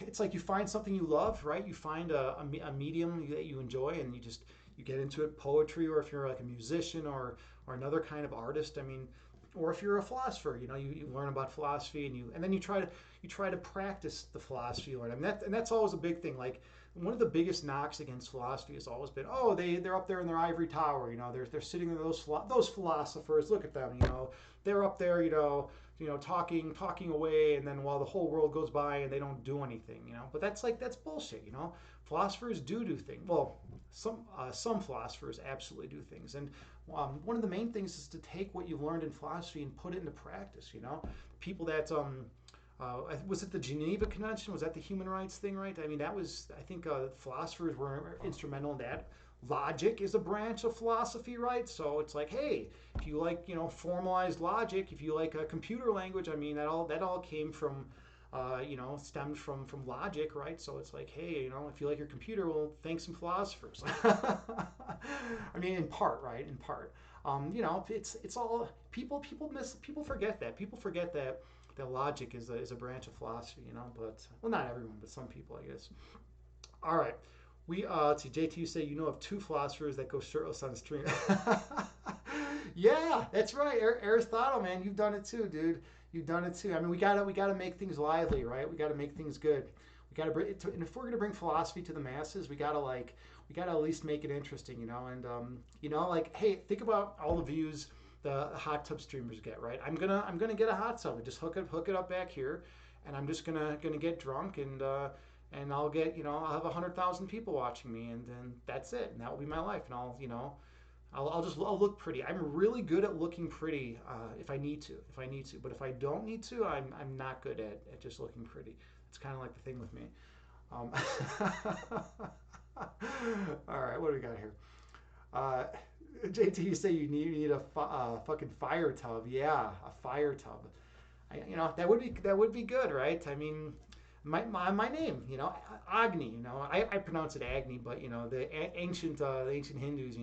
Speaker 1: It's like you find something you love, right? You find a medium that you enjoy, and you get into it. Poetry, or if you're like a musician or another kind of artist. I mean, or if you're a philosopher, you learn about philosophy, and then you try to practice the philosophy you learn. I mean, that's always a big thing. Like, one of the biggest knocks against philosophy has always been, oh, they're up there in their ivory tower, they're sitting there, those philosophers, look at them, they're up there, talking away, and then while the whole world goes by and they don't do anything, But that's bullshit, Philosophers do things. Well, some philosophers absolutely do things, and one of the main things is to take what you've learned in philosophy and put it into practice. People that Was it the Geneva Convention? Was that the human rights thing, right? I mean, that was, I think philosophers were instrumental in that. Logic is a branch of philosophy, right? So it's like, hey, if you like, formalized logic, if you like a computer language, I mean, that all came from, stemmed from logic, right? So it's like, hey, if you like your computer, well, thank some philosophers. I mean, in part, right? In part, it's all people forget that. People forget that logic is a branch of philosophy, but well, not everyone, but some people, I guess. All right. Let's see, JT, you say you know of two philosophers that go shirtless on stream. Yeah, that's right. Aristotle, man, you've done it too, dude. You've done it too. I mean, we gotta make things lively, right? We gotta make things good. We gotta bring, and if we're gonna bring philosophy to the masses, we gotta at least make it interesting, And like, hey, think about all the views the hot tub streamers get, right? I'm gonna get a hot tub and just hook it up back here, and I'm just gonna get drunk and I'll have 100,000 people watching me, and then that's it, and that will be my life, and I'll look pretty. I'm really good at looking pretty if I need to, but if I don't need to, I'm not good at just looking pretty. It's kind of like the thing with me. Um, all right, what do we got here? Uh, JT, you say you need a fucking fire tub. Yeah, a fire tub. That would be good, right? I mean, my name, Agni. I pronounce it Agni, but the ancient Hindus,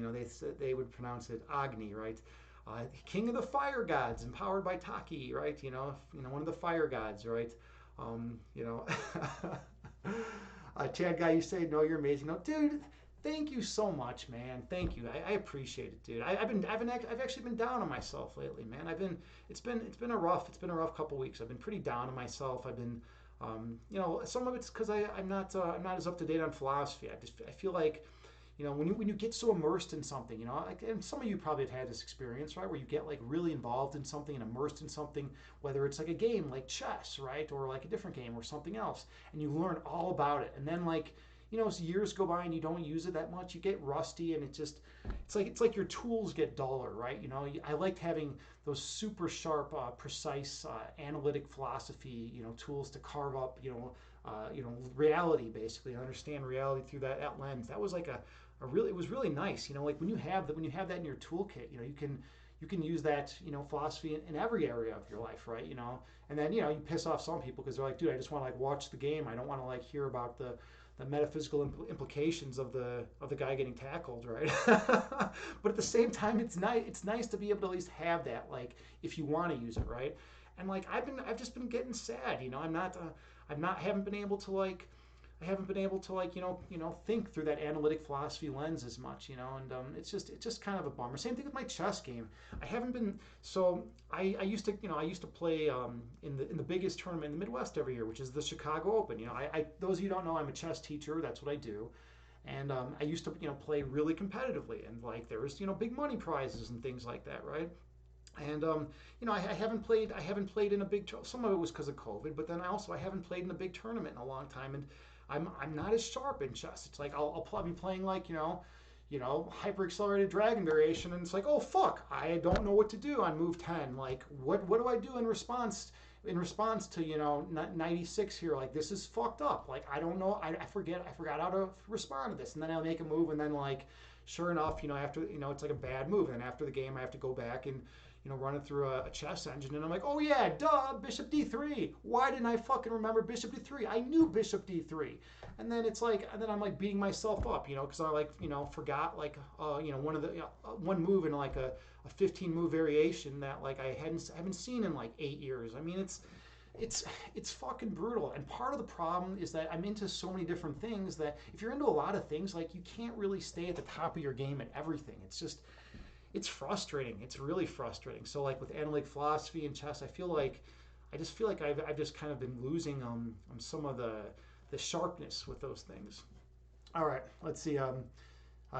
Speaker 1: they would pronounce it Agni, right? King of the fire gods, empowered by Taki, right? One of the fire gods, right? Um, you know, Chad guy, you say no, you're amazing. No, dude, thank you so much, man. Thank you. I appreciate it, dude. I've actually been down on myself lately, man. It's been a rough couple weeks. I've been pretty down on myself. I've been, some of it's because I'm not as up to date on philosophy. I feel like, when you get so immersed in something, like, and some of you probably have had this experience, right, where you get like really involved in something and immersed in something, whether it's like a game like chess, right, or like a different game or something else, and you learn all about it, and then like, as years go by and you don't use it that much, you get rusty, and it's like your tools get duller, right? I liked having those super sharp, precise, analytic philosophy, tools to carve up, reality, basically understand reality through that lens. That was like it was really nice, like when you have that in your toolkit, you can use that, philosophy in every area of your life, right? And then, you piss off some people because they're like, dude, I just want to like watch the game. I don't want to like hear about the metaphysical implications of the guy getting tackled, right? But at the same time, it's nice to be able to at least have that, like, if you want to use it, right? And like I've just been getting sad, haven't been able to like think through that analytic philosophy lens as much, and it's just kind of a bummer. Same thing with my chess game. I haven't been so I used to play in the biggest tournament in the Midwest every year, which is the Chicago Open. Those of you who don't know, I'm a chess teacher. That's what I do. And I used to play really competitively, and like there was big money prizes and things like that, right? And I haven't played in a big. Some of it was because of COVID, but then I haven't played in a big tournament in a long time, and I'm not as sharp in chess. It's like I'll be playing like hyper accelerated dragon variation, and it's like, oh fuck, I don't know what to do on move 10. Like what do I do in response to 96 here? Like this is fucked up. Like I don't know. I forgot how to respond to this, and then I'll make a move, and then like sure enough, after it's like a bad move, and then after the game I have to go back and run it through a chess engine, and I'm like, oh yeah, duh, bishop d3. Why didn't I fucking remember bishop d3? I knew bishop d3. And then it's like, and then I'm like beating myself up, because I like, forgot like, one move in like a 15 move variation that like I haven't seen in like 8 years. I mean, it's fucking brutal. And part of the problem is that I'm into so many different things that if you're into a lot of things, like you can't really stay at the top of your game at everything. It's frustrating. It's really frustrating. So like with analytic philosophy and chess, I just feel like I've just kind of been losing some of the sharpness with those things. All right, let's see.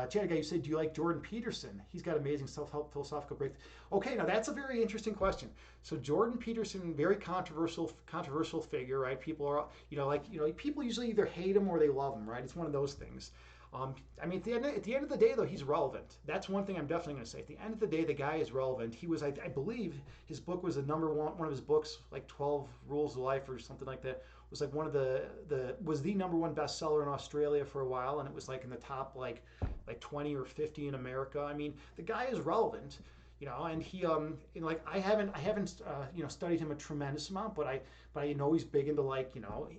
Speaker 1: Chad guy, you said, do you like Jordan Peterson? He's got amazing self-help philosophical breakthrough. Okay, now that's a very interesting question. So Jordan Peterson, very controversial figure, right? People are, people usually either hate him or they love him, right? It's one of those things. I mean, at the end of the day, though, he's relevant. That's one thing I'm definitely going to say. At the end of the day, the guy is relevant. He was, I believe, his book was the number one of his books, like 12 Rules of Life or something like that. Was like one of the number one bestseller in Australia for a while, and it was like in the top like 20 or 50 in America. I mean, the guy is relevant. And he like I haven't studied him a tremendous amount, but I know he's big into like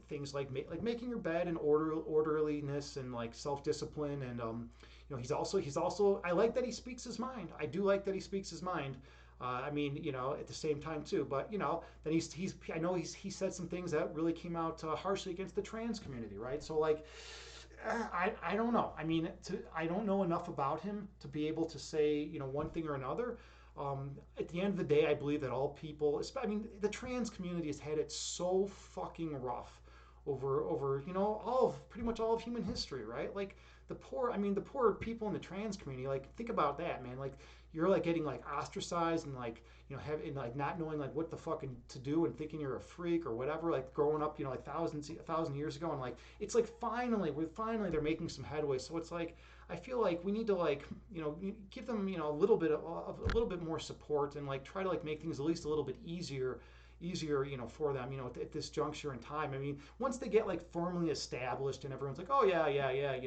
Speaker 1: things like making your bed and orderliness and like self discipline and he's also I like that he speaks his mind. I do like that he speaks his mind. I mean, at the same time too, but then he's I know he said some things that really came out harshly against the trans community, right? So like I don't know. I mean, I don't know enough about him to be able to say one thing or another. At the end of the day, I believe that all people, I mean, the trans community has had it so fucking rough over all of pretty much all of human history, right? Like the poor people in the trans community. Like think about that, man. Like you're like getting like ostracized and like having like not knowing like what the fucking to do and thinking you're a freak or whatever. Like growing up, like a thousand years ago, and like it's like finally they're making some headway. So it's like I feel like we need to like give them a little bit more support and like try to like make things at least a little bit easier for them at this juncture in time. I mean, once they get like firmly established and everyone's like, oh yeah,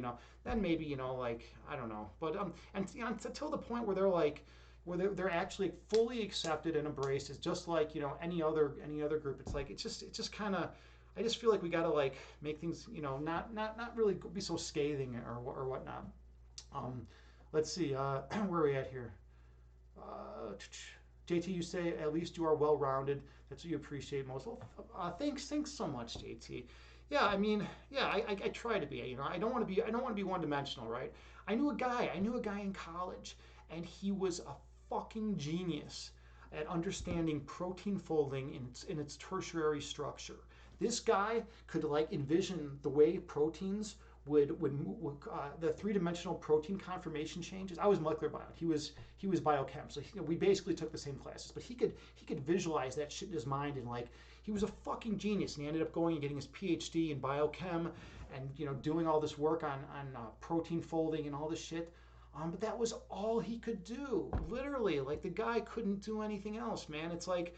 Speaker 1: then maybe like I don't know, but and until the point where they're like where they're actually fully accepted and embraced as just like any other group. It's just kind of I just feel like we got to like make things not really be so scathing or whatnot. um let's see, where are we at here? JT, you say at least you are well rounded. That's what you appreciate most. Well, thanks so much, JT. Yeah, I mean, yeah, I try to be. I don't want to be one dimensional, right? I knew a guy in college, and he was a fucking genius at understanding protein folding in its tertiary structure. This guy could like envision the way proteins would the three-dimensional protein conformation changes. I was molecular bio. He was biochem, so we basically took the same classes. But he could visualize that shit in his mind, and like he was a fucking genius. And he ended up going and getting his PhD in biochem, and doing all this work on protein folding and all this shit. But that was all he could do. Literally, like the guy couldn't do anything else, man. It's like,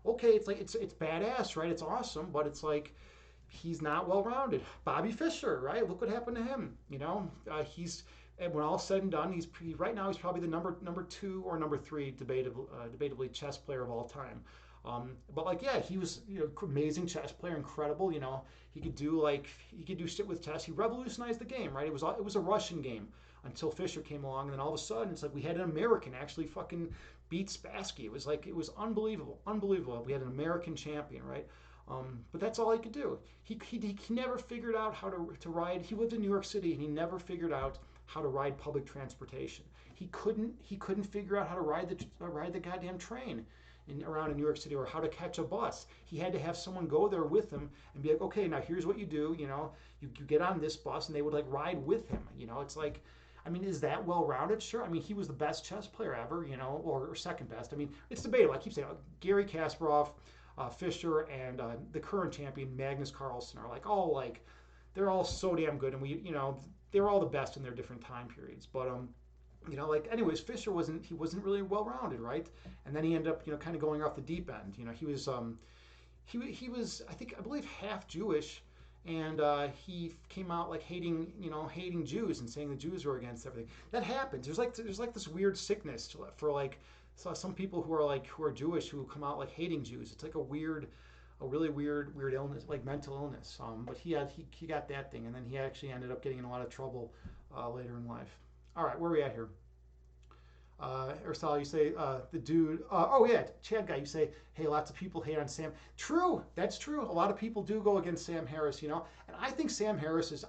Speaker 1: okay, it's badass, right? It's awesome, but it's like he's not well rounded. Bobby Fischer, right? Look what happened to him. He's and when all said and done, right now he's probably the number two or number three debatably chess player of all time. But like yeah, he was amazing chess player, incredible. He could do shit with chess. He revolutionized the game, right? It was a Russian game until Fischer came along, and then all of a sudden it's like we had an American actually fucking beat Spassky. It was unbelievable. We had an American champion, right? But that's all he could do. He never figured out how to ride. He lived in New York City, and he never figured out how to ride public transportation. He couldn't figure out how to ride the goddamn train around in New York City, or how to catch a bus. He had to have someone go there with him and be like, okay, now here's what you do. You get on this bus, and they would like ride with him. It's like, I mean, is that well rounded? Sure. I mean, he was the best chess player ever, or second best. I mean, it's debatable. I keep saying Gary Kasparov, Fischer, and the current champion Magnus Carlsen are like all like they're all so damn good, and they're all the best in their different time periods. But like anyways, Fischer wasn't really well rounded, right? And then he ended up kind of going off the deep end. He was I believe half Jewish, and he came out like hating Jews and saying the Jews were against everything. That happens. There's like this weird sickness for like some people who are Jewish who come out like hating Jews. It's like a really weird illness, like mental illness. But he got that thing, and then he actually ended up getting in a lot of trouble later in life. All right, where are we at here? Aristotle, you say the dude. Oh yeah, Chad guy. You say, hey, lots of people hate on Sam. True, that's true. A lot of people do go against Sam Harris, and I think Sam Harris is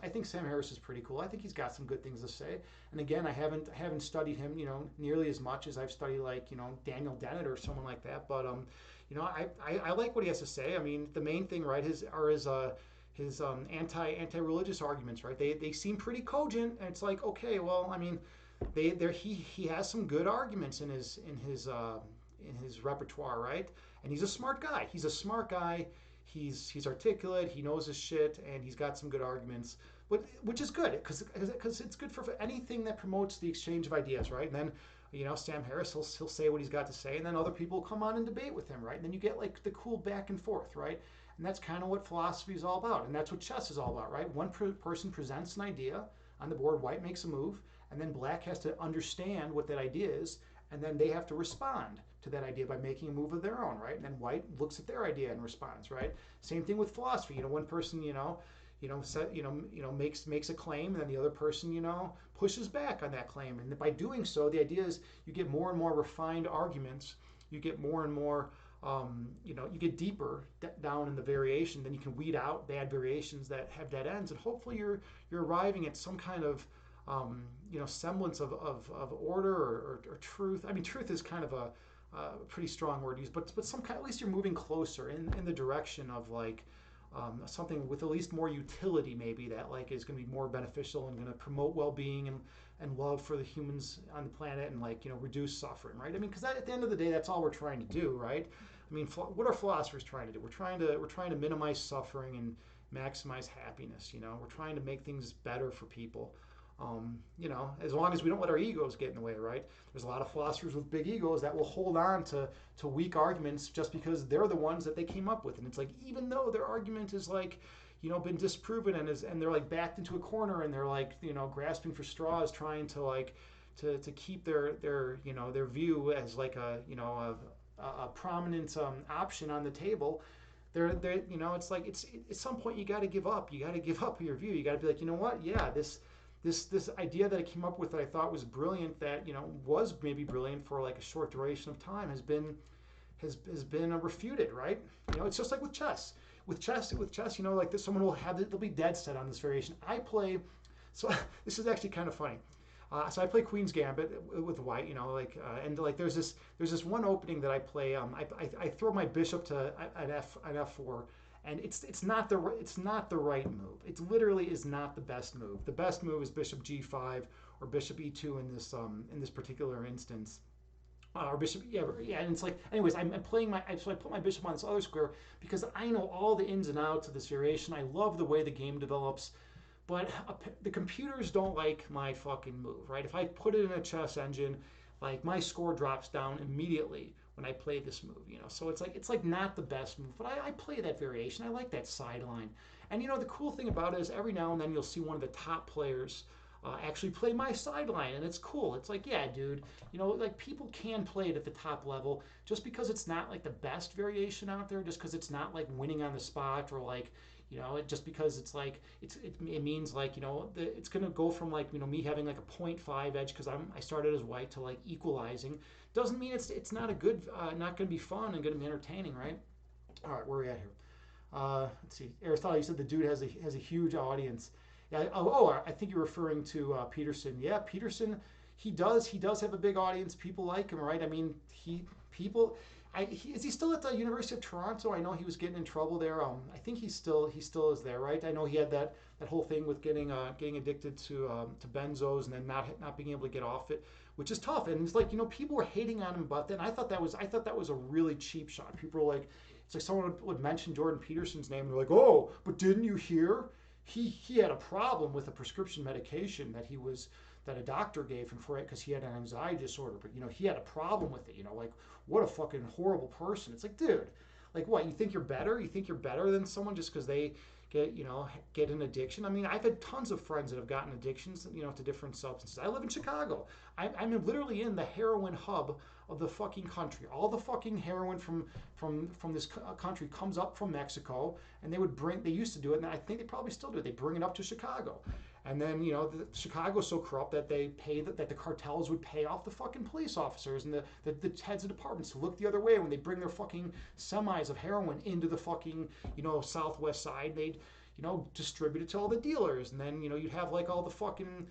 Speaker 1: pretty cool. I think he's got some good things to say. And again, I haven't studied him, nearly as much as I've studied like Daniel Dennett or someone like that. But I like what he has to say. I mean, the main thing, right, his anti-religious arguments, right? They seem pretty cogent, and it's like, okay, well, I mean, he has some good arguments in his repertoire, right? And he's a smart guy. he's articulate, he knows his shit, and he's got some good arguments. Which is good because it's good for anything that promotes the exchange of ideas, right? And then Sam Harris, he'll say what he's got to say, and then other people come on and debate with him, right? And then you get like the cool back and forth, right? And that's kind of what philosophy is all about, and that's what chess is all about, right? One person presents an idea on the board, white makes a move, and then black has to understand what that idea is, and then they have to respond to that idea by making a move of their own, right? And then white looks at their idea and responds, right? Same thing with philosophy. One person, makes a claim, and then the other person, pushes back on that claim. And by doing so, the idea is you get more and more refined arguments. You get more and more, you get deeper down in the variation. Then you can weed out bad variations that have dead ends, and hopefully you're arriving at some kind of semblance of order or truth. I mean, truth is kind of a pretty strong word to use, but some kind, at least you're moving closer in the direction of like something with at least more utility, maybe that like is going to be more beneficial and going to promote well-being and love for the humans on the planet, and like reduce suffering, right? I mean, because at the end of the day, that's all we're trying to do, right? I mean, what are philosophers trying to do? We're trying to minimize suffering and maximize happiness. We're trying to make things better for people. As long as we don't let our egos get in the way, right? There's a lot of philosophers with big egos that will hold on to weak arguments just because they're the ones that they came up with. And it's like, even though their argument is like, been disproven and they're like backed into a corner and they're like, grasping for straws, trying to like, to keep their view as like a prominent option on the table. They're it's like, it's at some point you got to give up. You got to give up your view. You got to be like, what? Yeah, this idea that I came up with that I thought was brilliant, that was maybe brilliant for like a short duration of time, has been refuted, right? It's just like with chess. With chess, like this, someone will have they'll be dead set on this variation. I play, so this is actually kind of funny. So I play Queen's Gambit with white, and like there's this one opening that I play. I throw my bishop to an f4. And it's not the right move. It literally is not the best move. The best move is bishop g5 or bishop e2 in this particular instance, or bishop yeah. And it's like, anyways, I'm playing so I put my bishop on this other square because I know all the ins and outs of this variation. I love the way the game develops, but the computers don't like my fucking move, right? If I put it in a chess engine, like my score drops down immediately when I play this move, So it's like not the best move, but I play that variation. I like that sideline. And the cool thing about it is every now and then you'll see one of the top players actually play my sideline, and it's cool. It's like, yeah, dude, like people can play it at the top level just because it's not like the best variation out there, just because it's not like winning on the spot, or like, just because it's like it means like it's gonna go from like me having like a 0.5 edge because I started as white to like equalizing. Doesn't mean it's not a good not gonna be fun and gonna be entertaining, right? All right, where are we at here? Let's see. Aristotle, you said the dude has a huge audience. Yeah. I think you're referring to Peterson. Yeah, Peterson. He does have a big audience. People like him, right? I mean, is he still at the University of Toronto? I know he was getting in trouble there. I think he still is there, right? I know he had that whole thing with getting addicted to benzos and then not being able to get off it, which is tough. And it's like people were hating on him about that. And I thought that was a really cheap shot. People were like, it's like someone would mention Jordan Peterson's name and they're like, oh, but didn't you hear? He had a problem with a prescription medication that a doctor gave him for it because he had an anxiety disorder. But he had a problem with it. Like, what a fucking horrible person. It's like, dude, like what? You think you're better? You think you're better than someone just because they get an addiction? I mean, I've had tons of friends that have gotten addictions, to different substances. I live in Chicago. I'm literally in the heroin hub of the fucking country. All the fucking heroin from this country comes up from Mexico, and they used to do it, and I think they probably still do it. They bring it up to Chicago. And then, Chicago's so corrupt that that the cartels would pay off the fucking police officers and the heads of departments to look the other way when they bring their fucking semis of heroin into the fucking, southwest side. They'd, distribute it to all the dealers. And then, you'd have like all the fucking,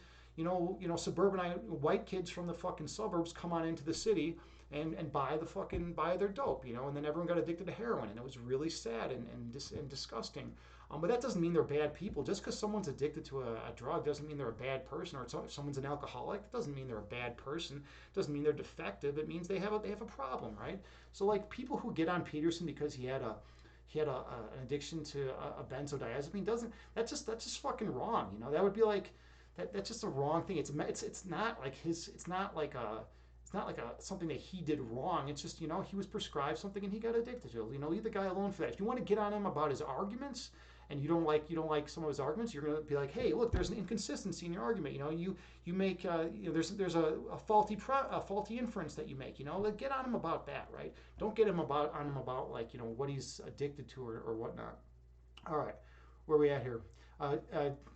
Speaker 1: suburbanite white kids from the fucking suburbs come on into the city and buy their dope, and then everyone got addicted to heroin, and it was really sad and disgusting. But that doesn't mean they're bad people. Just because someone's addicted to a drug doesn't mean they're a bad person, or if someone's an alcoholic, it doesn't mean they're a bad person. It doesn't mean they're defective. It means they have a problem, right? So like people who get on Peterson because he had an addiction to a benzodiazepine. Doesn't that's just fucking wrong. That would be like that's just a wrong thing. It's not like his. It's not like something that he did wrong. It's just he was prescribed something and he got addicted to it. Leave the guy alone for that. If you want to get on him about his arguments and you don't like some of his arguments, you're gonna be like, hey, look, there's an inconsistency in your argument. You make there's a faulty inference that you make. Like, get on him about that, right? Don't get on him about like what he's addicted to or whatnot. All right, where are we at here?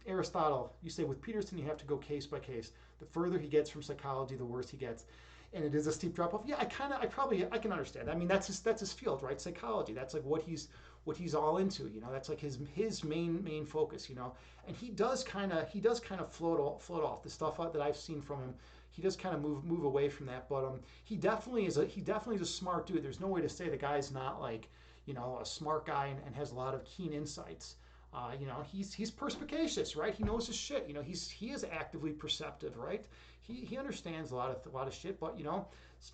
Speaker 1: Aristotle, you say with Peterson you have to go case by case. The further he gets from psychology, the worse he gets, and it is a steep drop off. Yeah, I can understand. I mean, that's his field, right? Psychology. That's like what he's all into. That's like his main focus. And he does kind of float off the stuff that I've seen from him. He does kind of move away from that, but he definitely is a smart dude. There's no way to say the guy's not like a smart guy and has a lot of keen insights. He's perspicacious, right? He knows his shit. He is actively perceptive, right? He understands a lot of shit, but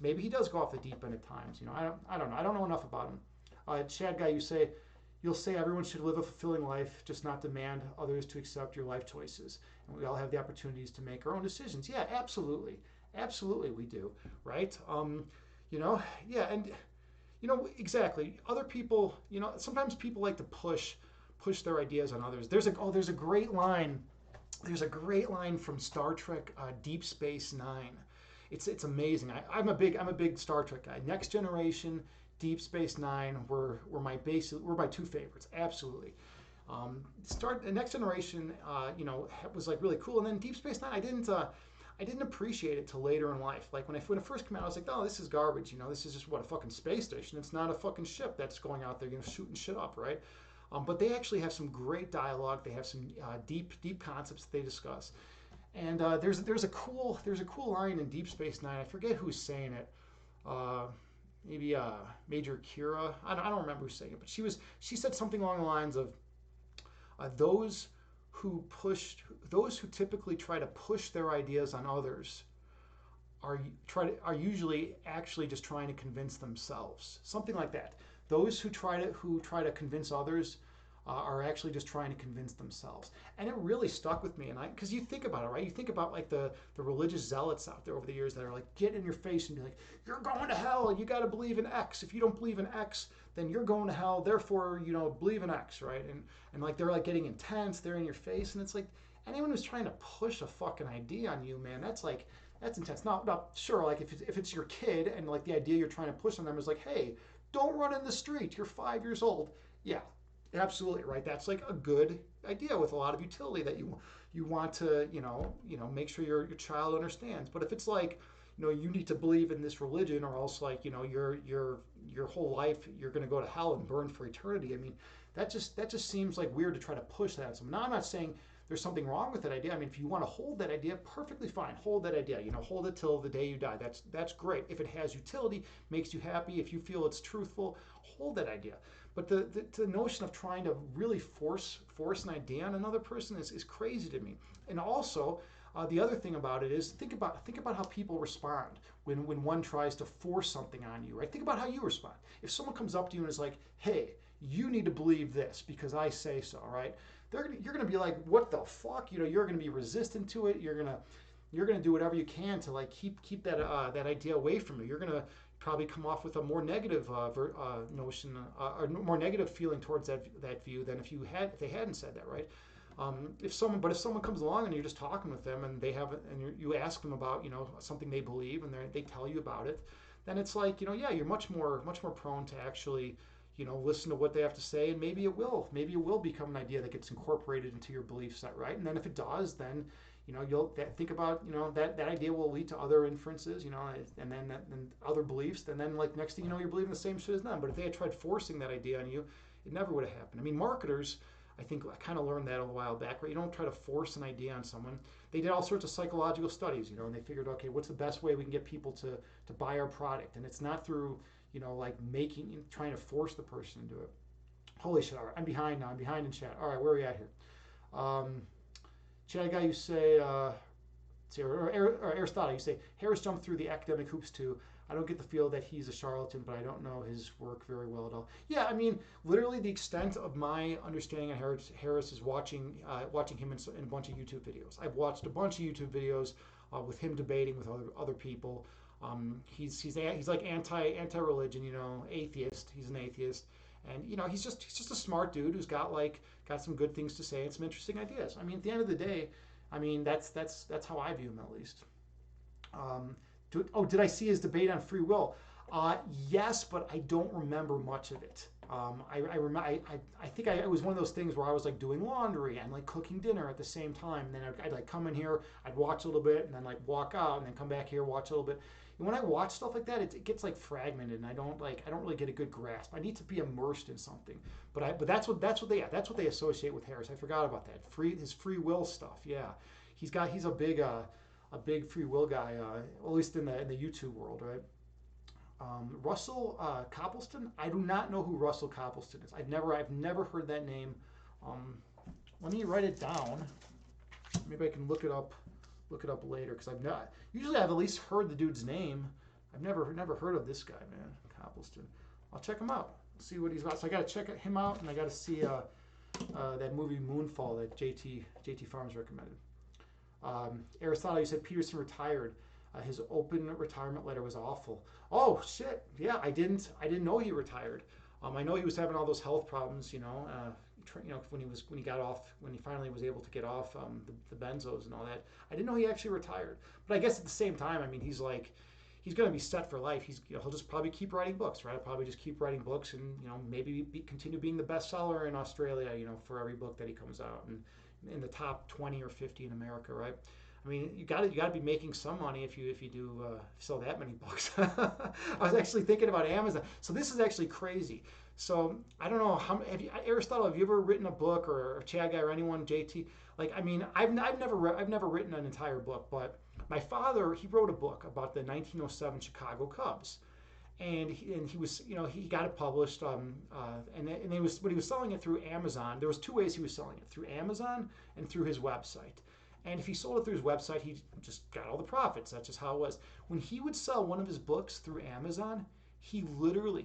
Speaker 1: maybe he does go off the deep end at times. I don't know. I don't know enough about him. Chad guy, you'll say everyone should live a fulfilling life, just not demand others to accept your life choices, and we all have the opportunities to make our own decisions. Yeah, absolutely, we do, right? Yeah, and exactly. Other people, sometimes people like to push their ideas on others. There's a great line. There's a great line from Star Trek Deep Space Nine. It's amazing. I'm a big Star Trek guy. Next Generation, Deep Space Nine were my two favorites. Absolutely. Next Generation, was like really cool, and then Deep Space Nine, I didn't appreciate it till later in life. Like when it first came out, I was like, oh, this is garbage. This is just a fucking space station. It's not a fucking ship that's going out there, shooting shit up, right? But they actually have some great dialogue. They have some deep concepts that they discuss. And there's a cool line in Deep Space Nine. I forget who's saying it. Maybe Major Kira. I don't remember who's saying it, but she said something along the lines of those who typically try to push their ideas on others are usually actually just trying to convince themselves. Something like that. Those who try to convince others are actually just trying to convince themselves. And it really stuck with me. And because you think about it, right? You think about like the religious zealots out there over the years that are like, get in your face and be like, you're going to hell and you got to believe in X. If you don't believe in X, then you're going to hell. Therefore, believe in X, right? And like they're like getting intense. They're in your face, and it's like anyone who's trying to push a fucking idea on you, man, that's intense. Now, sure, like if it's your kid and like the idea you're trying to push on them is like, hey, don't run in the street. You're 5 years old. Yeah, absolutely, right. That's like a good idea with a lot of utility that you want to make sure your child understands. But if it's like you need to believe in this religion or else like your whole life you're going to go to hell and burn for eternity. I mean, that just seems like weird to try to push that. So now I'm not saying there's something wrong with that idea. I mean, if you want to hold that idea, perfectly fine. Hold that idea. Hold it till the day you die. That's great. If it has utility, makes you happy, if you feel it's truthful, hold that idea. But the notion of trying to really force an idea on another person is crazy to me. And also, the other thing about it is think about how people respond when one tries to force something on you, right? Think about how you respond. If someone comes up to you and is like, hey, you need to believe this because I say so, right? You're gonna be like, what the fuck? You're gonna be resistant to it. You're gonna do whatever you can to like keep that idea away from you. You're gonna probably come off with a more negative notion or more negative feeling towards that view than if they hadn't said that, right? If someone comes along and you're just talking with them and you ask them about something they believe and they tell you about it, then it's like yeah, you're much more prone to actually listen to what they have to say, and maybe it will become an idea that gets incorporated into your belief set, right? And then if it does, then you'll think about that idea will lead to other inferences, and then other beliefs, and then like next thing you know, you're believing the same shit as them. But if they had tried forcing that idea on you, it never would have happened. I mean, marketers, I think I kind of learned that a while back, right? You don't try to force an idea on someone. They did all sorts of psychological studies, and they figured, okay, what's the best way we can get people to buy our product? And it's not through like trying to force the person to do it. Holy shit! All right, I'm behind now. I'm behind in chat. All right, where are we at here? Chad guy, you say, or Aristotle, you say Harris jumped through the academic hoops to I don't get the feel that he's a charlatan, but I don't know his work very well at all. Yeah, I mean, literally the extent of my understanding of Harris is watching him in a bunch of YouTube videos. I've watched a bunch of YouTube videos with him debating with other people. He's like anti religion, you know, atheist. He's an atheist, and you know he's just a smart dude who's got some good things to say and some interesting ideas. I mean, at the end of the day, I mean that's how I view him at least. Um, did I see his debate on free will? Yes, but I don't remember much of it. I think it was one of those things where I was like doing laundry and like cooking dinner at the same time. And then I'd like come in here, I'd watch a little bit, and then like walk out, and then come back here, watch a little bit. And when I watch stuff like that, it gets like fragmented, and I don't really get a good grasp. I need to be immersed in something. But that's what they associate with Harris. I forgot about that. His free will stuff. Yeah, he's a big free will guy, at least in the YouTube world, right? Russell Copleston. I do not know who Russell Copleston is. I've never heard that name. Um, Let me write it down. Maybe I can look it up later because I've not. Usually I've at least heard the dude's name. I've never heard of this guy, man, Copleston. I'll check him out. See what he's about. So I got to check him out, and I got to see that movie Moonfall that JT Farms recommended. Aristotle, you said Peterson retired. His open retirement letter was awful. Oh shit! Yeah, I didn't know he retired. I know he was having all those health problems. When he finally was able to get off the benzos and all that. I didn't know he actually retired. But I guess at the same time, I mean, he's going to be set for life. He'll just probably keep writing books, right? He'll probably just keep writing books, and maybe continue being the bestseller in Australia, for every book that he comes out, and in the top 20 or 50 in America, right? I mean, you got to be making some money if you do sell that many books. I was actually thinking about Amazon. So this is actually crazy. So I don't know Aristotle, have you ever written a book, or Chad Guy or anyone, JT? Like, I mean, I've never written an entire book, but my father, he wrote a book about the 1907 Chicago Cubs. And he was, he got it published, and he was, but he was selling it through Amazon. There was two ways he was selling it: through Amazon and through his website. And if he sold it through his website, he just got all the profits. That's just how it was. When he would sell one of his books through Amazon, he literally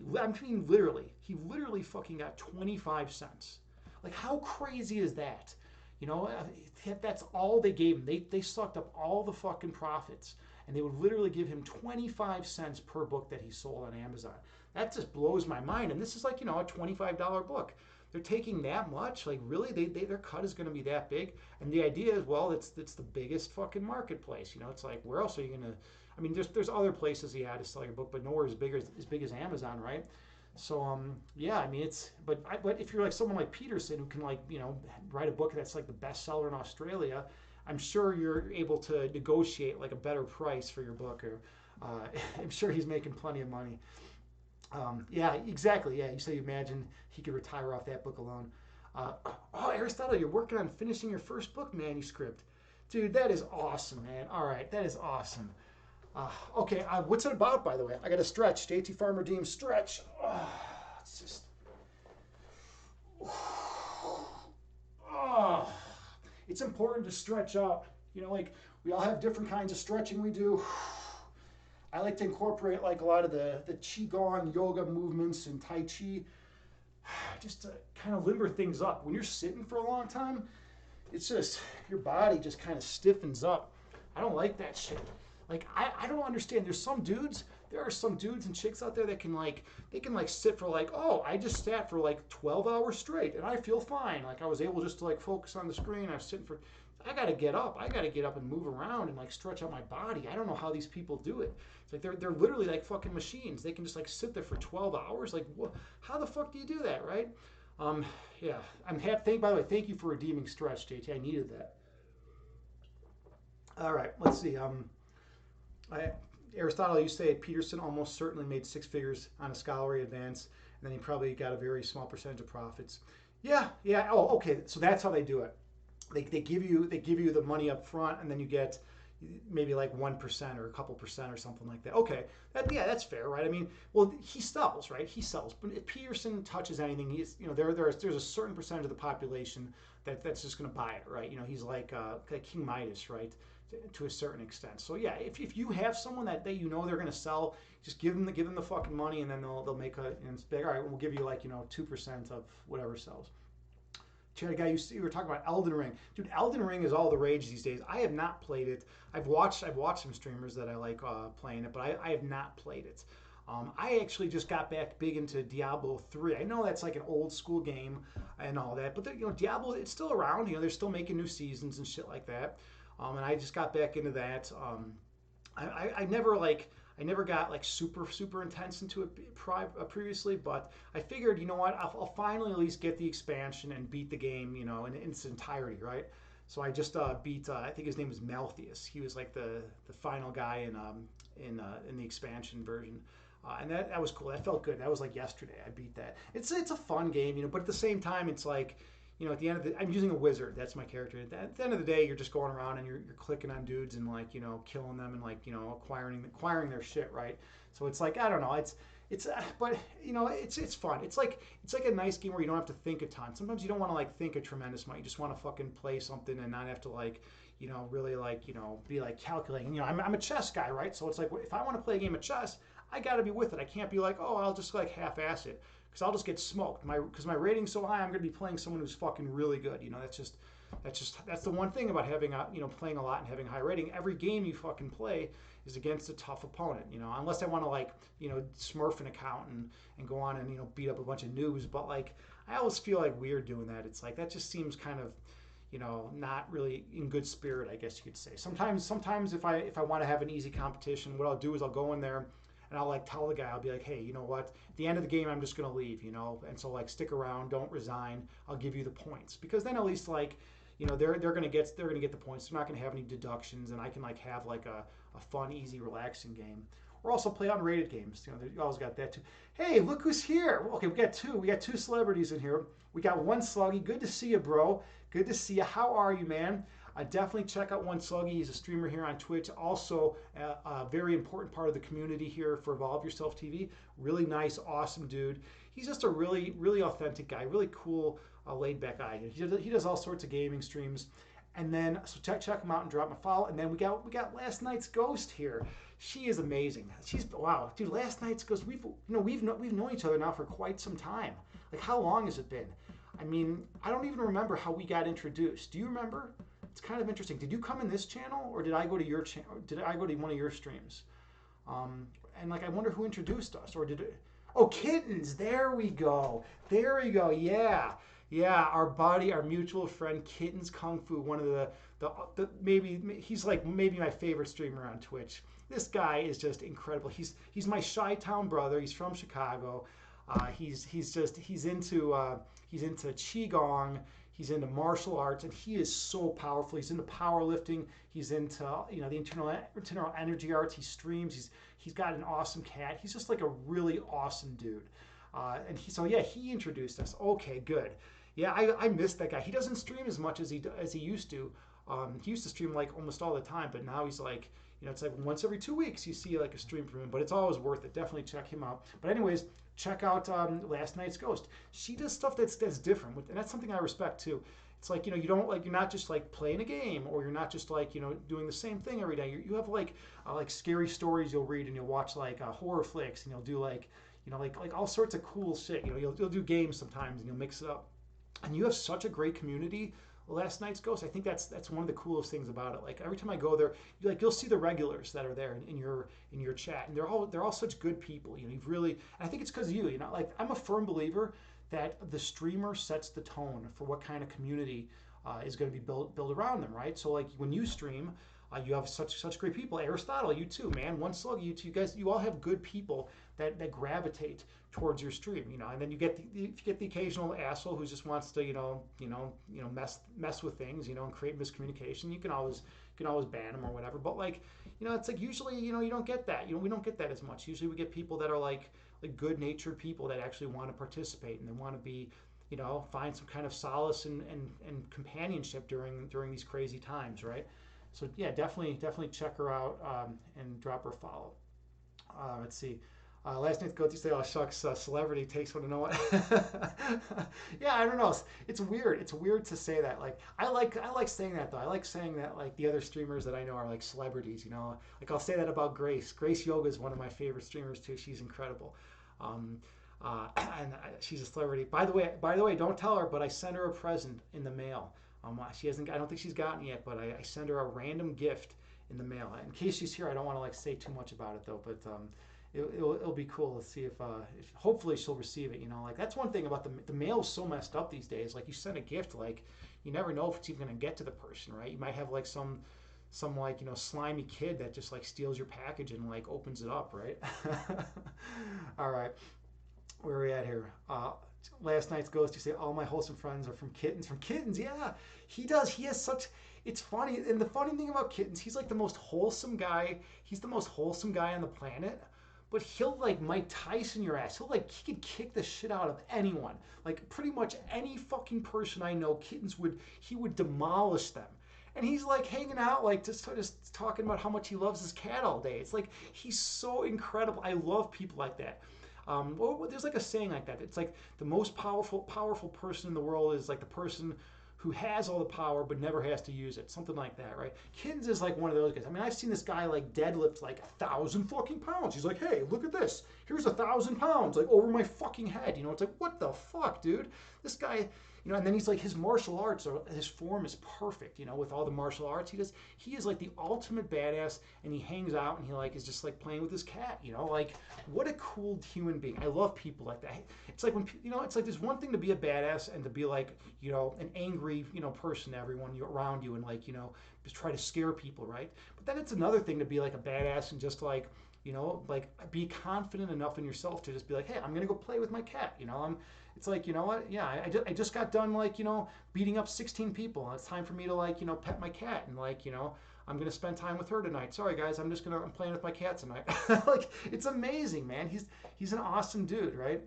Speaker 1: fucking got 25 cents. Like, how crazy is that? That's all they gave him. They sucked up all the fucking profits, and they would literally give him 25 cents per book that he sold on Amazon. That just blows my mind. And this is like, a $25 book. They're taking that much? Like, really? Their cut is going to be that big? And the idea is, well, it's the biggest fucking marketplace. It's like, where else are you going to... I mean, there's other places to sell your book, but nowhere as big as Amazon, right? So, yeah, I mean, but if you're like someone like Peterson who can, like, write a book that's like the bestseller in Australia, I'm sure you're able to negotiate like a better price for your book, or I'm sure he's making plenty of money. Yeah, exactly. Yeah, you say you imagine he could retire off that book alone. Aristotle, you're working on finishing your first book manuscript. Dude, that is awesome, man. All right, that is awesome. Okay, what's it about, by the way? I got to stretch. JT Farmer Deem stretch. It's just... It's important to stretch out. Like, we all have different kinds of stretching we do. I like to incorporate like a lot of the Qigong yoga movements and Tai Chi, just to kind of limber things up. When you're sitting for a long time, it's just, your body just kind of stiffens up. I don't like that shit. Like, I don't understand. There are some dudes and chicks out there that can sit for like, I just sat for like 12 hours straight and I feel fine. Like, I was able just to like focus on the screen. I was sitting for... I gotta get up. I gotta get up and move around and like stretch out my body. I don't know how these people do it. It's like they're literally like fucking machines. They can just like sit there for 12 hours. Like, how the fuck do you do that, right? Yeah. I'm happy. By the way, thank you for redeeming stretch, JT. I needed that. All right. Let's see. Aristotle, you say Peterson almost certainly made six figures on a scholarly advance, and then he probably got a very small percentage of profits. Yeah. Oh, okay. So that's how they do it. They give you the money up front, and then you get maybe like 1% or a couple percent or something like that. Okay, that's fair, right? I mean, well, he sells, right? He sells, but if Peterson touches anything, he's there's a certain percentage of the population that's just going to buy it, right? He's like King Midas, right? to a certain extent. So yeah, if you have someone that you know they're going to sell, just give them the fucking money, and then they'll make a, and it's like, all right, we'll give you like 2% of whatever sells. Chad, guy, you were talking about Elden Ring, dude. Elden Ring is all the rage these days. I have not played it. I've watched some streamers that I like playing it, but I have not played it. I actually just got back big into Diablo 3. I know that's like an old school game and all that, but Diablo, it's still around. They're still making new seasons and shit like that. And I just got back into that. I never I never got like super intense into it previously, but I figured, you know what, I'll finally at least get the expansion and beat the game, in its entirety, right? So I just beat, I think his name was Malthius. He was like the final guy in the expansion version. And that was cool. That felt good. That was like yesterday. I beat that. It's a fun game, but at the same time, it's like, at the end of I'm using a wizard. That's my character. At the end of the day, you're just going around and you're clicking on dudes and like, killing them and like, acquiring their shit, right? So it's like, I don't know. But it's fun. It's like a nice game where you don't have to think a ton. Sometimes you don't want to like think a tremendous amount. You just want to fucking play something and not have to like, really like, be like calculating. I'm a chess guy, right? So it's like, if I want to play a game of chess, I got to be with it. I can't be like, oh, I'll just like half-ass it because I'll just get smoked. Because my rating's so high, I'm going to be playing someone who's fucking really good. That's the one thing about having playing a lot and having a high rating. Every game you fucking play is against a tough opponent. Unless I want to like smurf an account and go on and beat up a bunch of noobs. But like I always feel like weird doing that. It's like that just seems kind of not really in good spirit, I guess you could say. Sometimes if I want to have an easy competition, what I'll do is I'll go in there and I'll like tell the guy, I'll be like, hey, you know what? At the end of the game, I'm just gonna leave, and so like stick around, don't resign. I'll give you the points because then at least like, they're gonna get the points. They're not gonna have any deductions, and I can like have like a fun, easy, relaxing game. Or also play unrated games. You always got that too. Hey, look who's here. Okay, we got two. We got two celebrities in here. We got One Sluggy. Good to see you, bro. Good to see you. How are you, man? Definitely check out One Sluggy. He's a streamer here on Twitch. Also, a very important part of the community here for Evolve Yourself TV. Really nice, awesome dude. He's just a really, really authentic guy. Really cool, laid back guy. He does all sorts of gaming streams. And then so check him out and drop him a follow. And then we got Last Night's Ghost here. She is amazing. Wow, dude. Last Night's Ghost. We've known each other now for quite some time. Like, how long has it been? I mean, I don't even remember how we got introduced. Do you remember? It's kind of interesting. Did you come in this channel, or did I go to your channel? Did I go to one of your streams? And like, I wonder who introduced us, or did it? Oh, Kittens. There we go. There we go. Yeah. Our buddy, our mutual friend, Kittens Kung Fu. One of the maybe he's like maybe my favorite streamer on Twitch. This guy is just incredible. He's my Chi-Town brother. He's from Chicago. He's into qigong. He's into martial arts, and he is so powerful. He's into powerlifting. He's into the internal energy arts. He streams. He's got an awesome cat. He's just like a really awesome dude. He introduced us. Okay, good. Yeah, I missed that guy. He doesn't stream as much as he used to. He used to stream like almost all the time, but now he's like, it's like once every 2 weeks you see like a stream from him. But it's always worth it. Definitely check him out. But anyways, check out Last Night's Ghost. She does stuff that's different, and that's something I respect too. It's like, you don't like, you're not just like playing a game, or you're not just like, doing the same thing every day. You have like scary stories you'll read, and you'll watch like horror flicks, and you'll do like like all sorts of cool shit. You'll do games sometimes, and you'll mix it up. And you have such a great community. Last Night's Ghost, I think that's one of the coolest things about it. Like every time I go there, you'll see the regulars that are there in your chat, and they're all such good people. You've really, and I think it's because of you. Like I'm a firm believer that the streamer sets the tone for what kind of community is going to be built around them, right? So like when you stream, you have such great people. Aristotle, you too, man. One Slug, you two, guys, you all have good people that gravitate towards your stream, and then you get the occasional asshole who just wants to mess with things, and create miscommunication. You can always ban them or whatever, but like it's like usually you don't get that. We don't get that as much. Usually we get people that are like good natured people that actually want to participate, and they want to be find some kind of solace and companionship during these crazy times, right? So yeah, definitely check her out and drop her a follow. Let's see. Last night's go-to say, "Oh shucks, celebrity takes one to know it." Yeah, I don't know. It's weird. It's weird to say that. Like, I like saying that though. I like saying that like the other streamers that I know are like celebrities. You know, like I'll say that about Grace. Grace Yoga is one of my favorite streamers too. She's incredible. Um, and she's a celebrity. By the way, don't tell her, but I sent her a present in the mail. She hasn't. I don't think she's gotten it yet, but I sent her a random gift in the mail. In case she's here, I don't want to like say too much about it though. But it'll be cool to see if hopefully she'll receive it. You know, like that's one thing about the mail is so messed up these days. Like you send a gift, like you never know if it's even gonna get to the person, right? You might have like some like slimy kid that just like steals your package and like opens it up, right? All right, where are we at here? Last night's ghost. You say all my wholesome friends are from kittens. From kittens, yeah. He does. He has such. It's funny, and the funny thing about kittens, he's like the most wholesome guy. He's the most wholesome guy on the planet. But he'll like Mike Tyson your ass. He could kick the shit out of anyone. Like pretty much any fucking person I know, he would demolish them. And he's like hanging out, like just talking about how much he loves his cat all day. It's like he's so incredible. I love people like that. Well, there's like a saying like that. It's like the most powerful person in the world is like the person who has all the power but never has to use it. Something like that, right? Kittens is like one of those guys. I mean, I've seen this guy like deadlift like 1,000 fucking pounds. He's like, hey, look at this. Here's 1,000 pounds like over my fucking head. You know, it's like, what the fuck, dude? This guy, and then he's like his martial arts his form is perfect, with all the martial arts he does. He is like the ultimate badass, and he hangs out and he like is just like playing with his cat, like what a cool human being. I love people like that. It's like when it's like there's one thing to be a badass and to be like an angry person to everyone around you and like just try to scare people, right? But then it's another thing to be like a badass and just like like be confident enough in yourself to just be like, hey, I'm gonna go play with my cat. It's like, what? Yeah, I just got done like beating up 16 people. And it's time for me to like pet my cat and like I'm gonna spend time with her tonight. Sorry guys, I'm playing with my cat tonight. Like it's amazing, man. He's an awesome dude, right?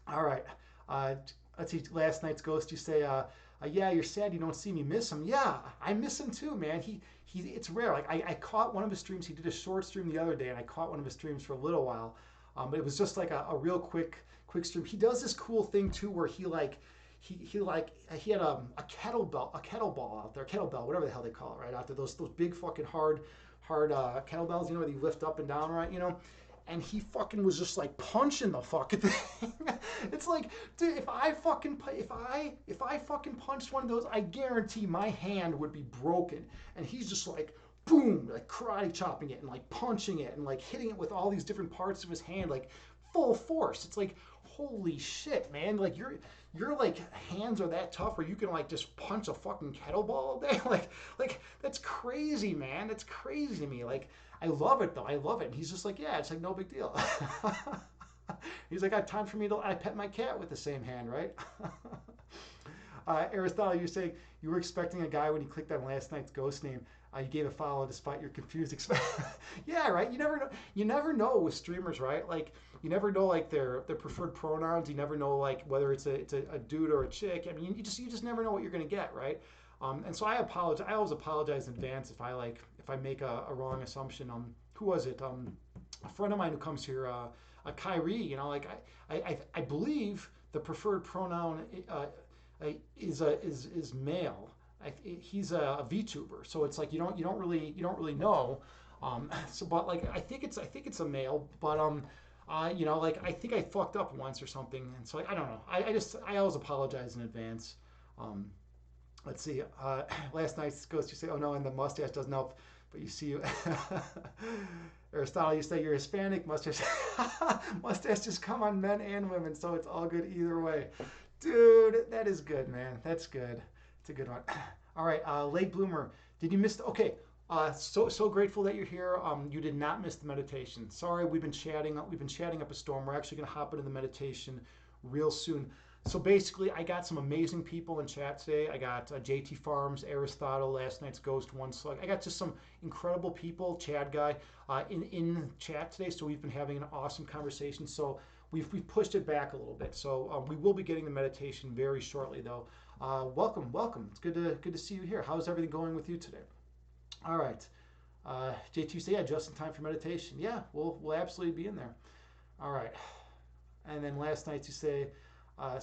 Speaker 1: All right. Uh, let's see. Last night's ghost. You say, yeah, you're sad you don't see me. Miss him. Yeah, I miss him too, man. He. It's rare. Like I caught one of his streams. He did a short stream the other day, and I caught one of his streams for a little while. But it was just like a real quick stream. He does this cool thing too, where he like. He had a kettlebell out there, kettlebell, whatever the hell they call it, right out there. Those big fucking hard kettlebells, where you lift up and down, right? And he fucking was just like punching the fucking thing. It's like, dude, if I fucking punched one of those, I guarantee my hand would be broken. And he's just like, boom, like karate chopping it and like punching it and like hitting it with all these different parts of his hand, like full force. It's like, holy shit, man! Like your like hands are that tough where you can like just punch a fucking kettlebell all day. Like that's crazy, man. That's crazy to me. Like I love it though. I love it. And he's just like, yeah, it's like no big deal. He's like, I have time for me to I pet my cat with the same hand, right? Aristotle, you're saying you were expecting a guy when you clicked on last night's ghost name. You gave a follow despite your confused. Yeah, right. You never know. You never know with streamers, right? Like you never know like their preferred pronouns. You never know like whether it's a dude or a chick. I mean, you just never know what you're gonna get, right? And so I apologize. I always apologize in advance if I make a wrong assumption. Who was it? A friend of mine who comes here, Kyrie. Like I believe the preferred pronoun is male. He's a VTuber, so it's like you don't really know. So but like I think it's a male, but like I think I fucked up once or something, and so I don't know. I always apologize in advance. Um, let's see. Last night's ghost, you say, oh no, and the mustache doesn't help, but you see you. Aristotle, you say you're Hispanic, mustaches come on men and women, so it's all good either way. Dude, that is good, man. That's good. It's a good one. All right, late bloomer. Did you miss? Okay, so grateful that you're here. You did not miss the meditation. Sorry, we've been chatting up a storm. We're actually going to hop into the meditation real soon. So basically, I got some amazing people in chat today. I got JT Farms, Aristotle, last night's Ghost, One Slug. I got just some incredible people, Chad guy, in chat today. So we've been having an awesome conversation. So we've pushed it back a little bit. So we will be getting the meditation very shortly, though. Welcome. It's good to see you here. How's everything going with you today? All right. JT, say yeah, just in time for meditation. Yeah, we'll absolutely be in there. All right. And then last night you say, uh,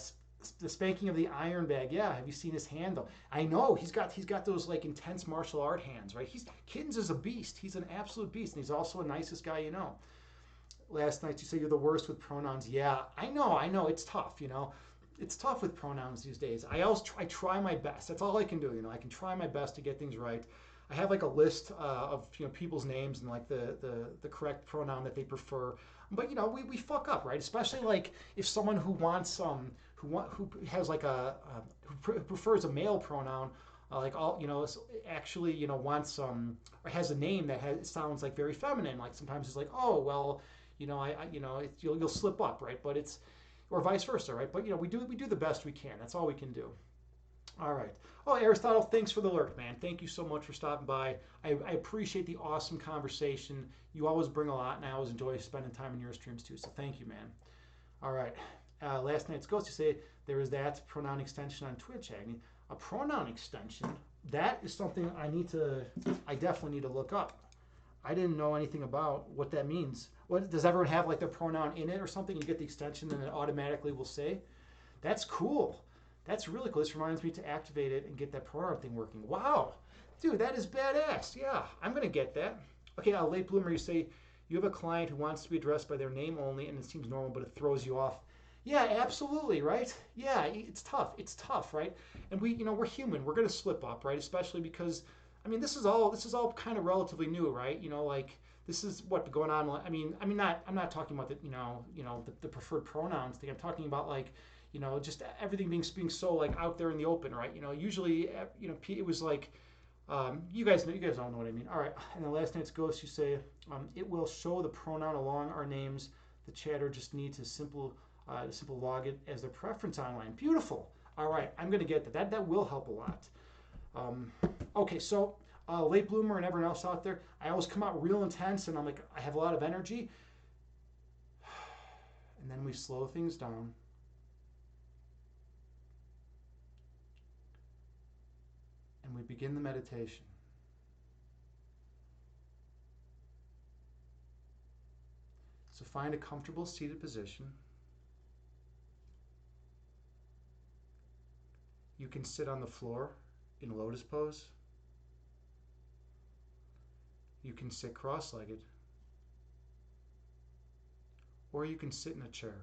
Speaker 1: the spanking of the iron bag. Yeah, have you seen his handle? I know he's got those like intense martial art hands, right? He's Kittens is a beast. He's an absolute beast, and he's also the nicest guy you know. Last night you say you're the worst with pronouns. Yeah, I know. It's tough, you know. It's tough with pronouns these days. I try my best. That's all I can do, you know. I can try my best to get things right. I have like a list of people's names and like the correct pronoun that they prefer. But we fuck up, right? Especially like if someone who wants who has like who prefers a male pronoun, like all actually wants or has a name that sounds like very feminine. Like sometimes it's like, oh well, you'll slip up, right? But it's or vice versa, right? But we do the best we can. That's all we can do. All right. Oh, Aristotle, thanks for the alert, man. Thank you so much for stopping by. I appreciate the awesome conversation. You always bring a lot, and I always enjoy spending time in your streams too. So thank you, man. All right. Last night's ghost, you say there is that pronoun extension on Twitch, Agni. A pronoun extension? That is something I definitely need to look up. I didn't know anything about what that means. What does everyone have like their pronoun in it or something? You get the extension and it automatically will say. That's cool. That's really cool. This reminds me to activate it and get that pronoun thing working. Wow, dude, that is badass. Yeah, I'm gonna get that. Okay, late bloomer, you say you have a client who wants to be addressed by their name only, and it seems normal, but it throws you off. Yeah, absolutely, right? Yeah, it's tough. It's tough, right? And we're human. We're gonna slip up, right? Especially because I mean, this is all kind of relatively new, right? Like this is what going on. I'm not talking about the preferred pronouns thing. I'm talking about like, just everything being so like out there in the open, right? Usually, it was like, you guys all know what I mean. All right, and the last night's ghost, you say, it will show the pronoun along our names. The chatter just needs to simple log it as their preference online. Beautiful. All right, I'm gonna get that. That will help a lot. Um, okay, so late bloomer and everyone else out there, I always come out real intense and I'm like, I have a lot of energy. And then we slow things down. And we begin the meditation. So find a comfortable seated position. You can sit on the floor in lotus pose. You can sit cross-legged. Or you can sit in a chair.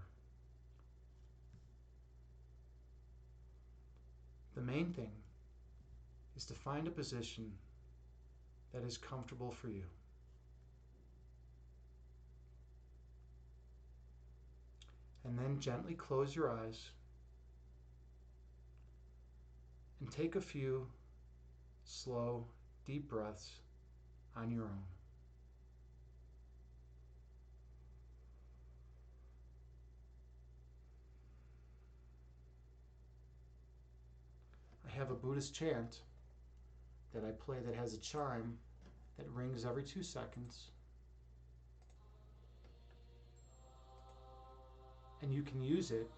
Speaker 1: The main thing is to find a position that is comfortable for you. And then gently close your eyes and take a few slow, deep breaths on your own. I have a Buddhist chant that I play that has a chime that rings every 2 seconds. And you can use it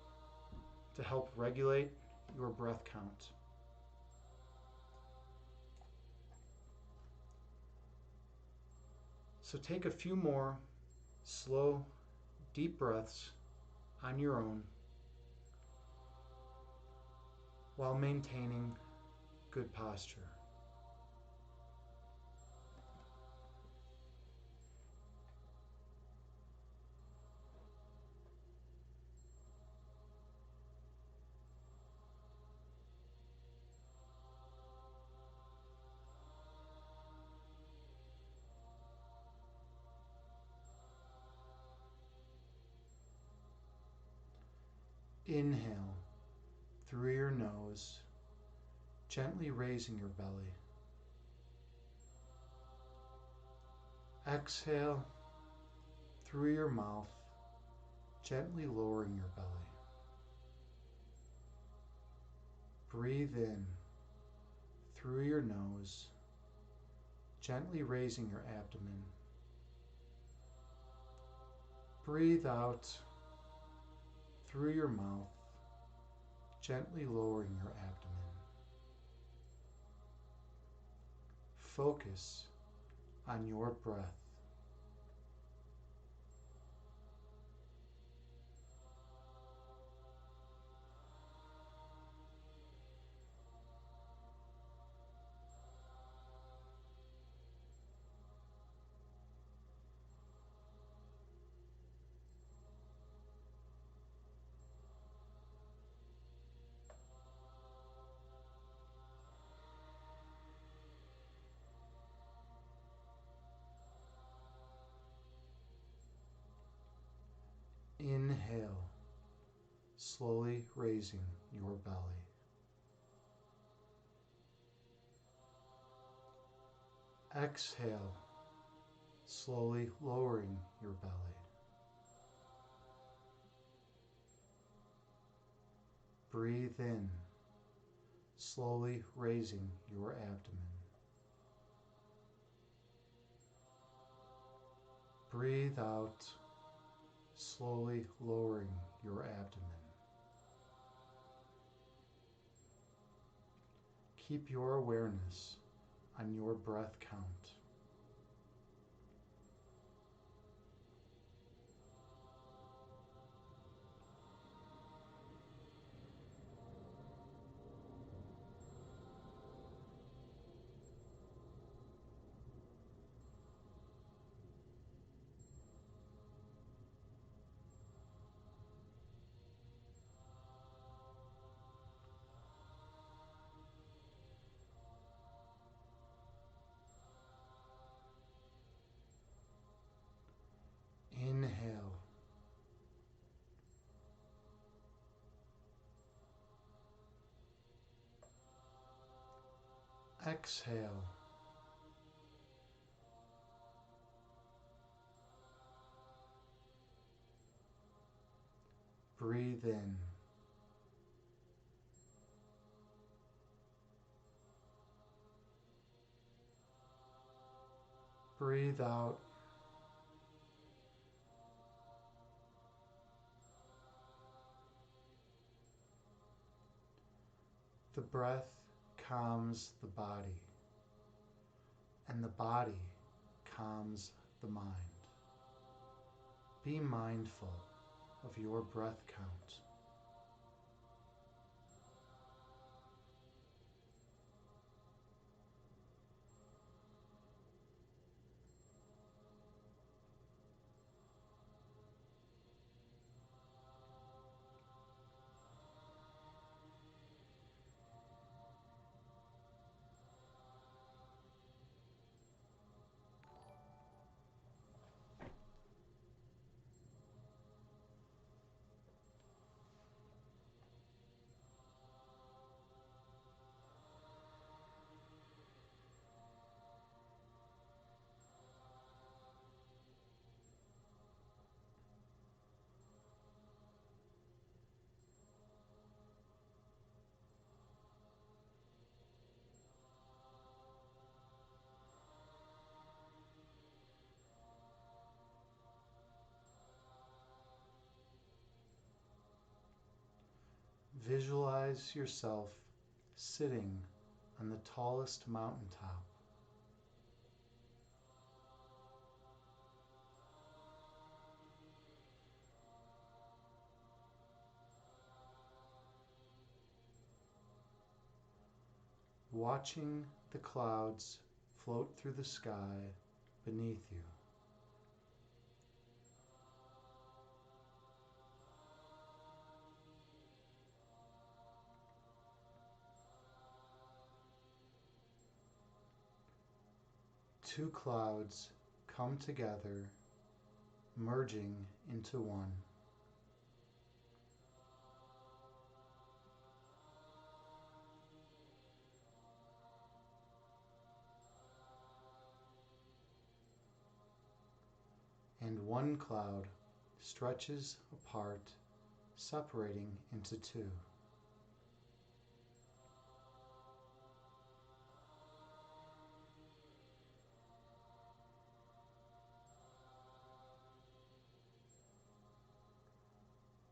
Speaker 1: to help regulate your breath count. So take a few more slow, deep breaths on your own while maintaining good posture. Inhale through your nose, gently raising your belly. Exhale through your mouth, gently lowering your belly. Breathe in through your nose, gently raising your abdomen. Breathe out through your mouth, gently lowering your abdomen. Focus on your breath. Inhale, slowly raising your belly. Exhale, slowly lowering your belly. Breathe in, slowly raising your abdomen. Breathe out, slowly lowering your abdomen. Keep your awareness on your breath count. Inhale. Exhale. Breathe in. Breathe out. The breath calms the body, and the body calms the mind. Be mindful of your breath count. Visualize yourself sitting on the tallest mountaintop. Watching the clouds float through the sky beneath you. Two clouds come together, merging into one. And one cloud stretches apart, separating into two.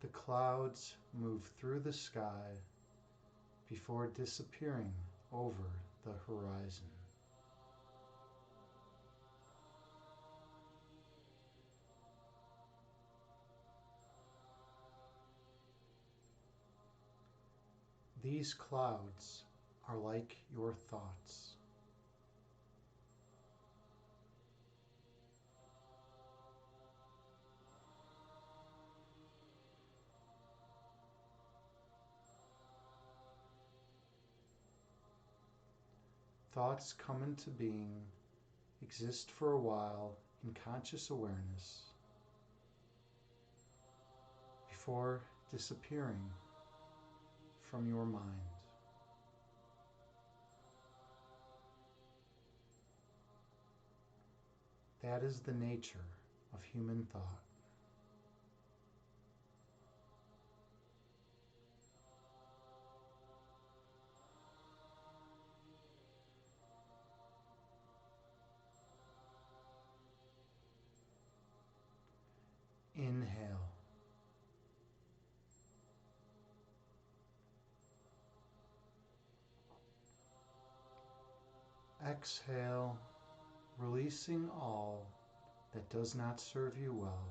Speaker 1: The clouds move through the sky before disappearing over the horizon. These clouds are like your thoughts. Thoughts come into being, exist for a while in conscious awareness, before disappearing from your mind. That is the nature of human thought. Inhale. Exhale, releasing all that does not serve you well.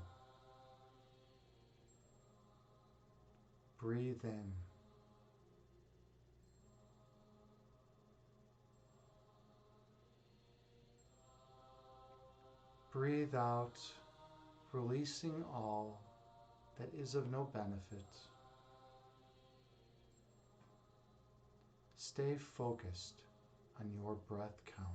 Speaker 1: Breathe in. Breathe out, releasing all that is of no benefit. Stay focused on your breath count.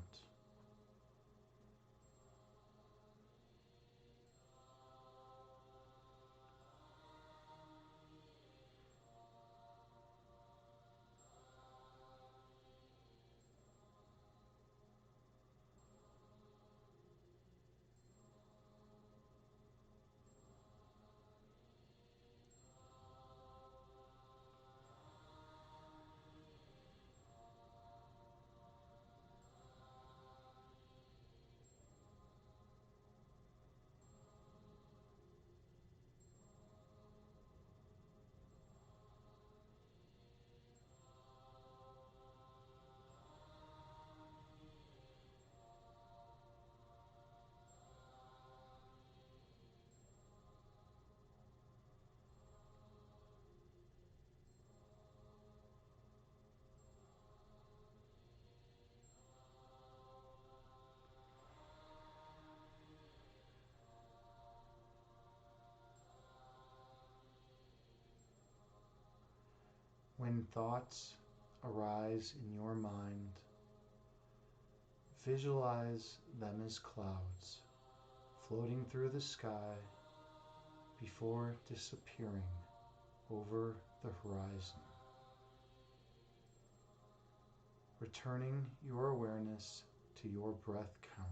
Speaker 1: When thoughts arise in your mind, visualize them as clouds floating through the sky before disappearing over the horizon. Returning your awareness to your breath count.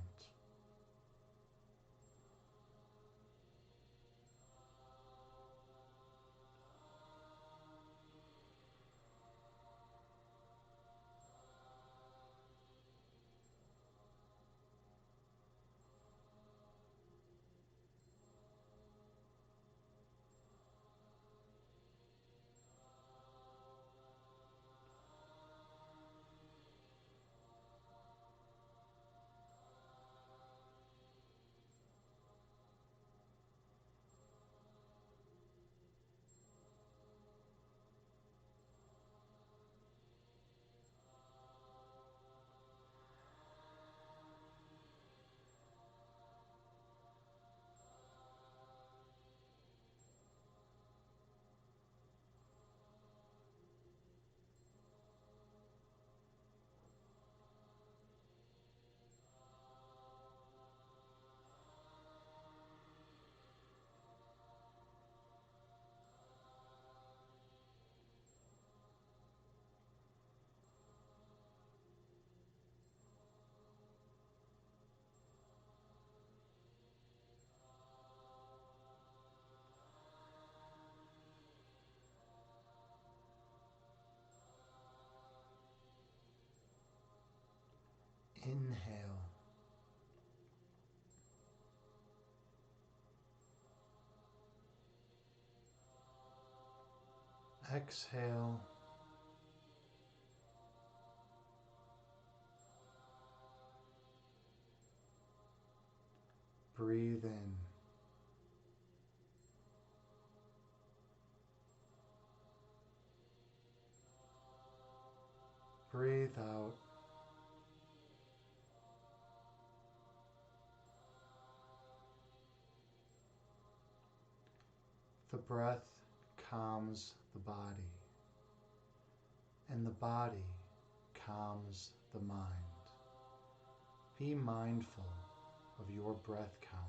Speaker 1: Inhale. Exhale. Breathe in. Breathe out. The breath calms the body, and the body calms the mind. Be mindful of your breath count.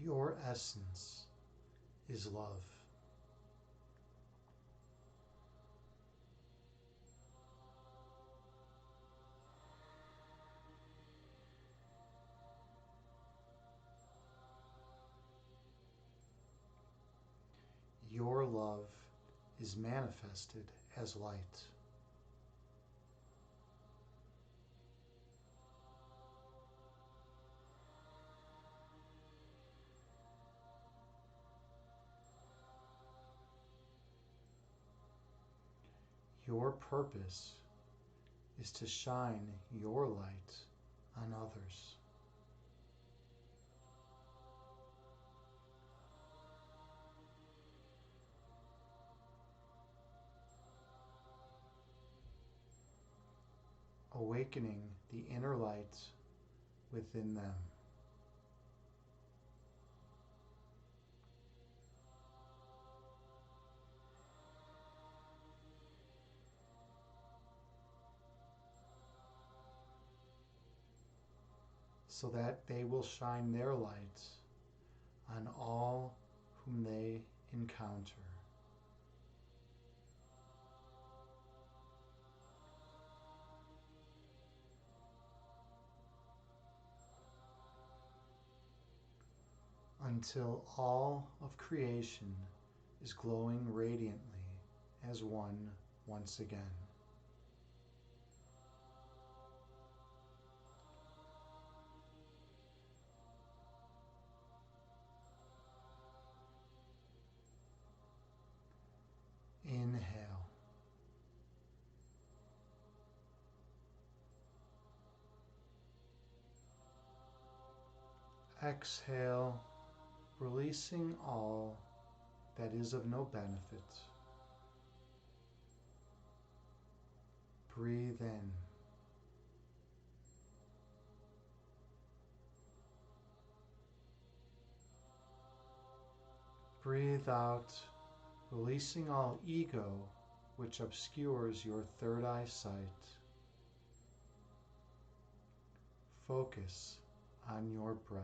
Speaker 1: Your essence is love. Your love is manifested as light. Your purpose is to shine your light on others. Awakening the inner light within them. So that they will shine their light on all whom they encounter. Until all of creation is glowing radiantly as one once again. Inhale. Exhale, releasing all that is of no benefit. Breathe in. Breathe out, releasing all ego which obscures your third eye sight. Focus on your breath.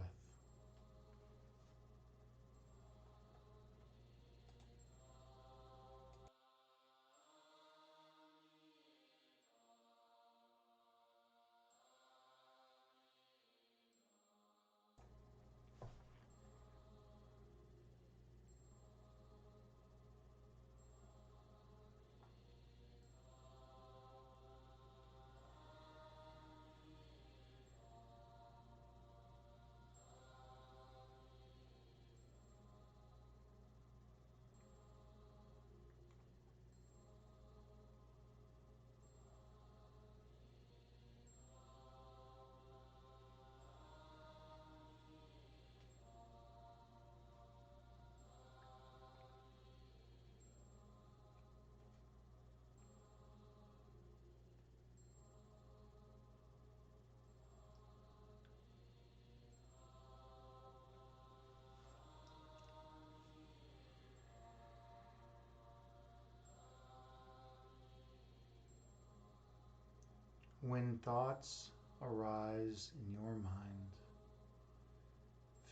Speaker 1: When thoughts arise in your mind,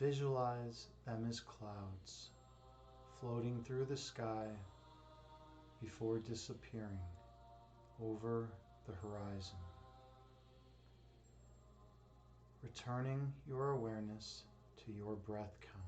Speaker 1: visualize them as clouds floating through the sky before disappearing over the horizon. Returning your awareness to your breath count.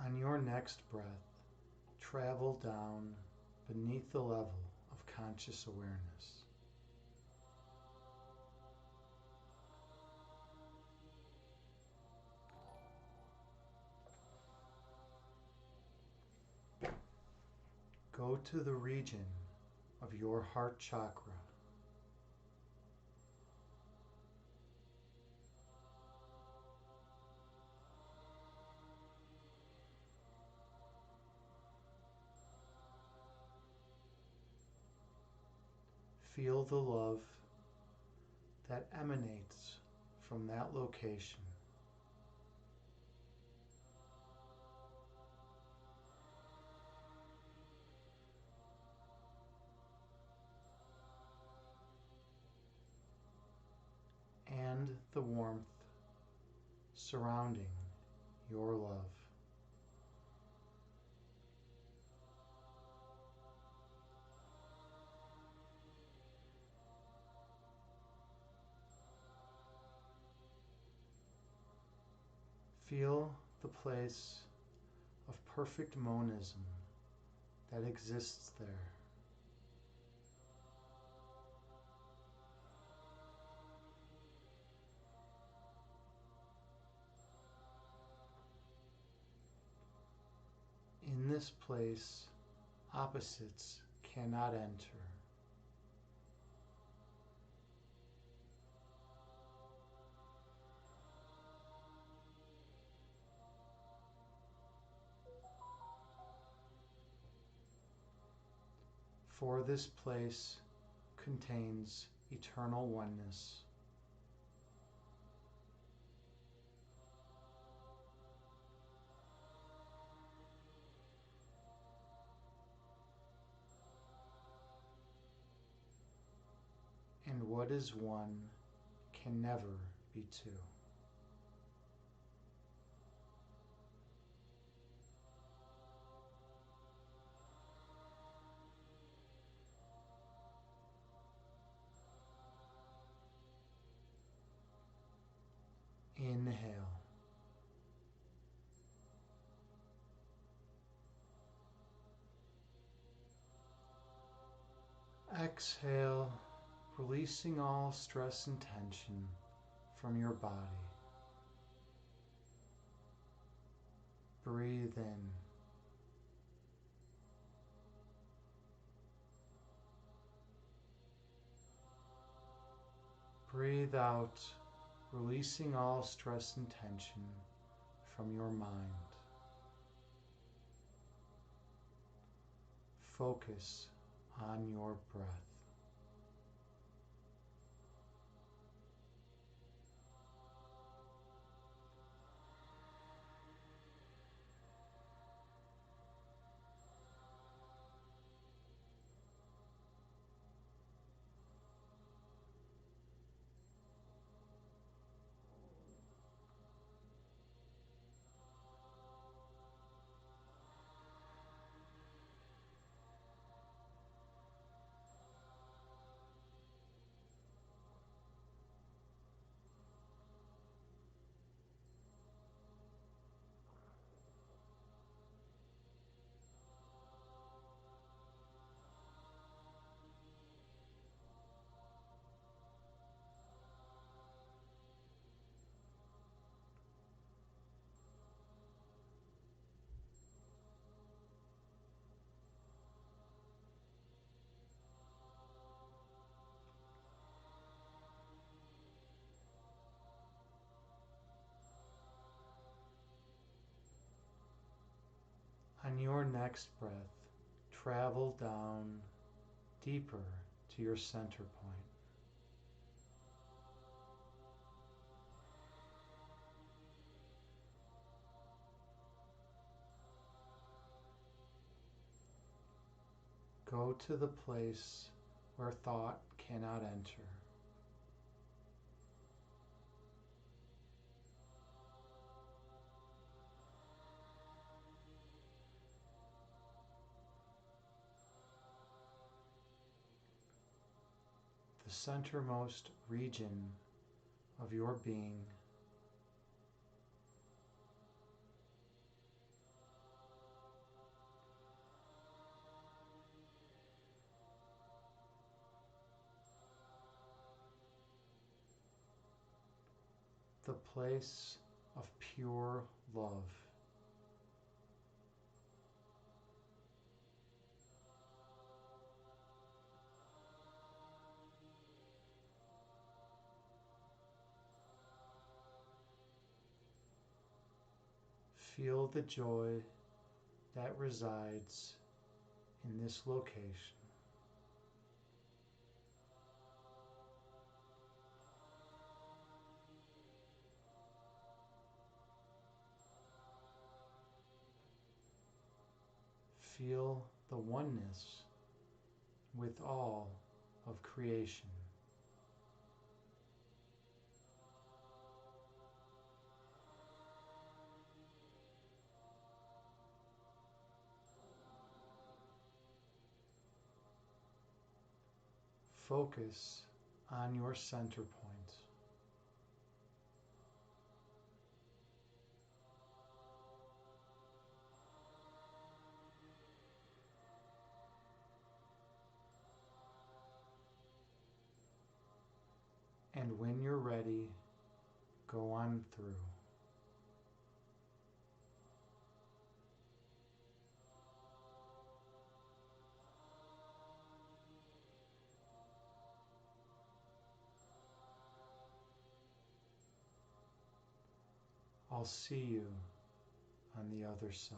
Speaker 1: On your next breath, travel down beneath the level of conscious awareness. Go to the region of your heart chakra. Feel the love that emanates from that location. And the warmth surrounding your love. Feel the place of perfect monism that exists there. In this place, opposites cannot enter. For this place contains eternal oneness. And what is one can never be two. Inhale. Exhale, releasing all stress and tension from your body. Breathe in. Breathe out, releasing all stress and tension from your mind. Focus on your breath. On your next breath, travel down deeper to your center point. Go to the place where thought cannot enter. The centermost region of your being. the place of pure love. Feel the joy that resides in this location. Feel the oneness with all of creation. Focus on your center point. And when you're ready, go on through. I'll see you on the other side.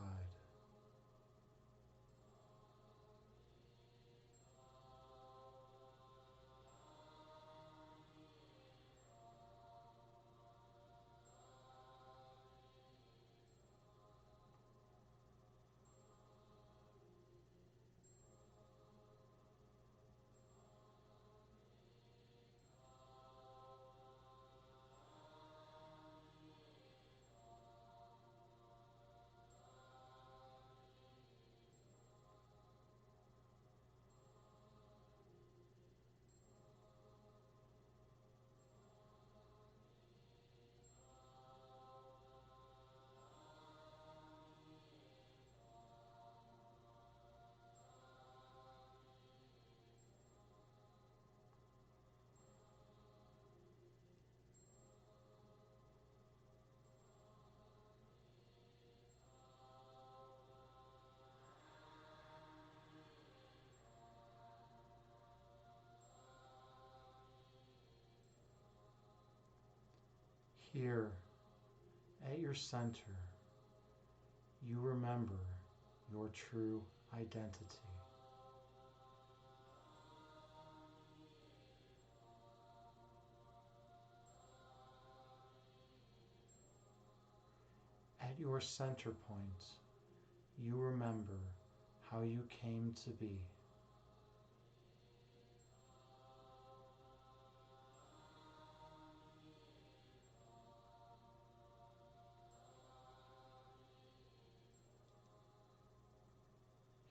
Speaker 1: Here at your center, you remember your true identity. At your center point, you remember how you came to be.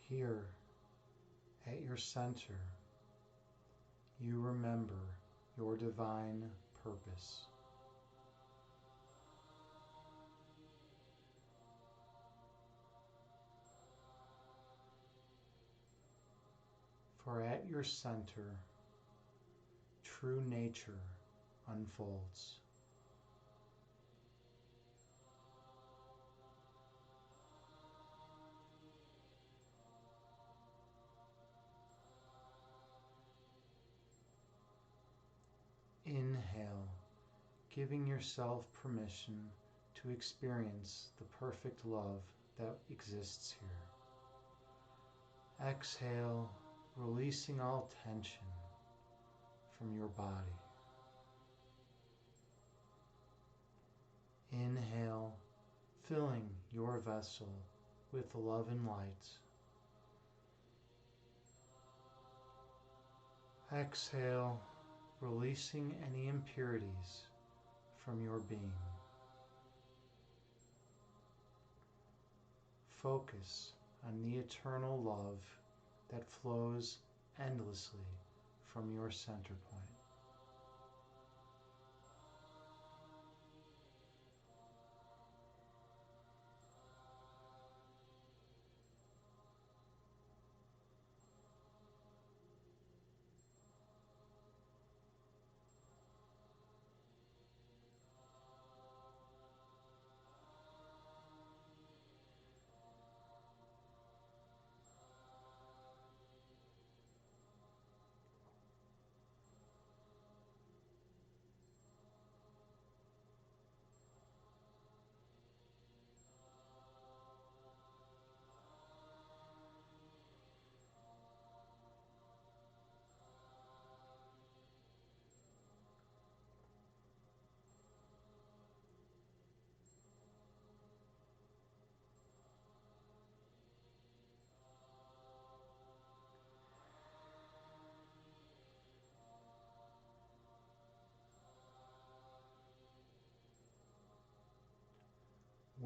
Speaker 1: Here at your center, you remember your divine purpose. For at your center, true nature unfolds. Inhale, giving yourself permission to experience the perfect love that exists here. Exhale, releasing all tension from your body. Inhale, filling your vessel with love and light. Exhale, releasing any impurities from your being. Focus on the eternal love that flows endlessly from your center point.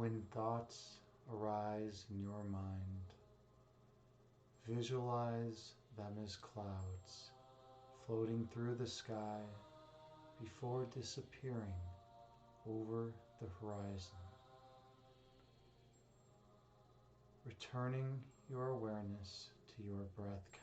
Speaker 1: When thoughts arise in your mind, visualize them as clouds floating through the sky before disappearing over the horizon. Returning your awareness to your breath count.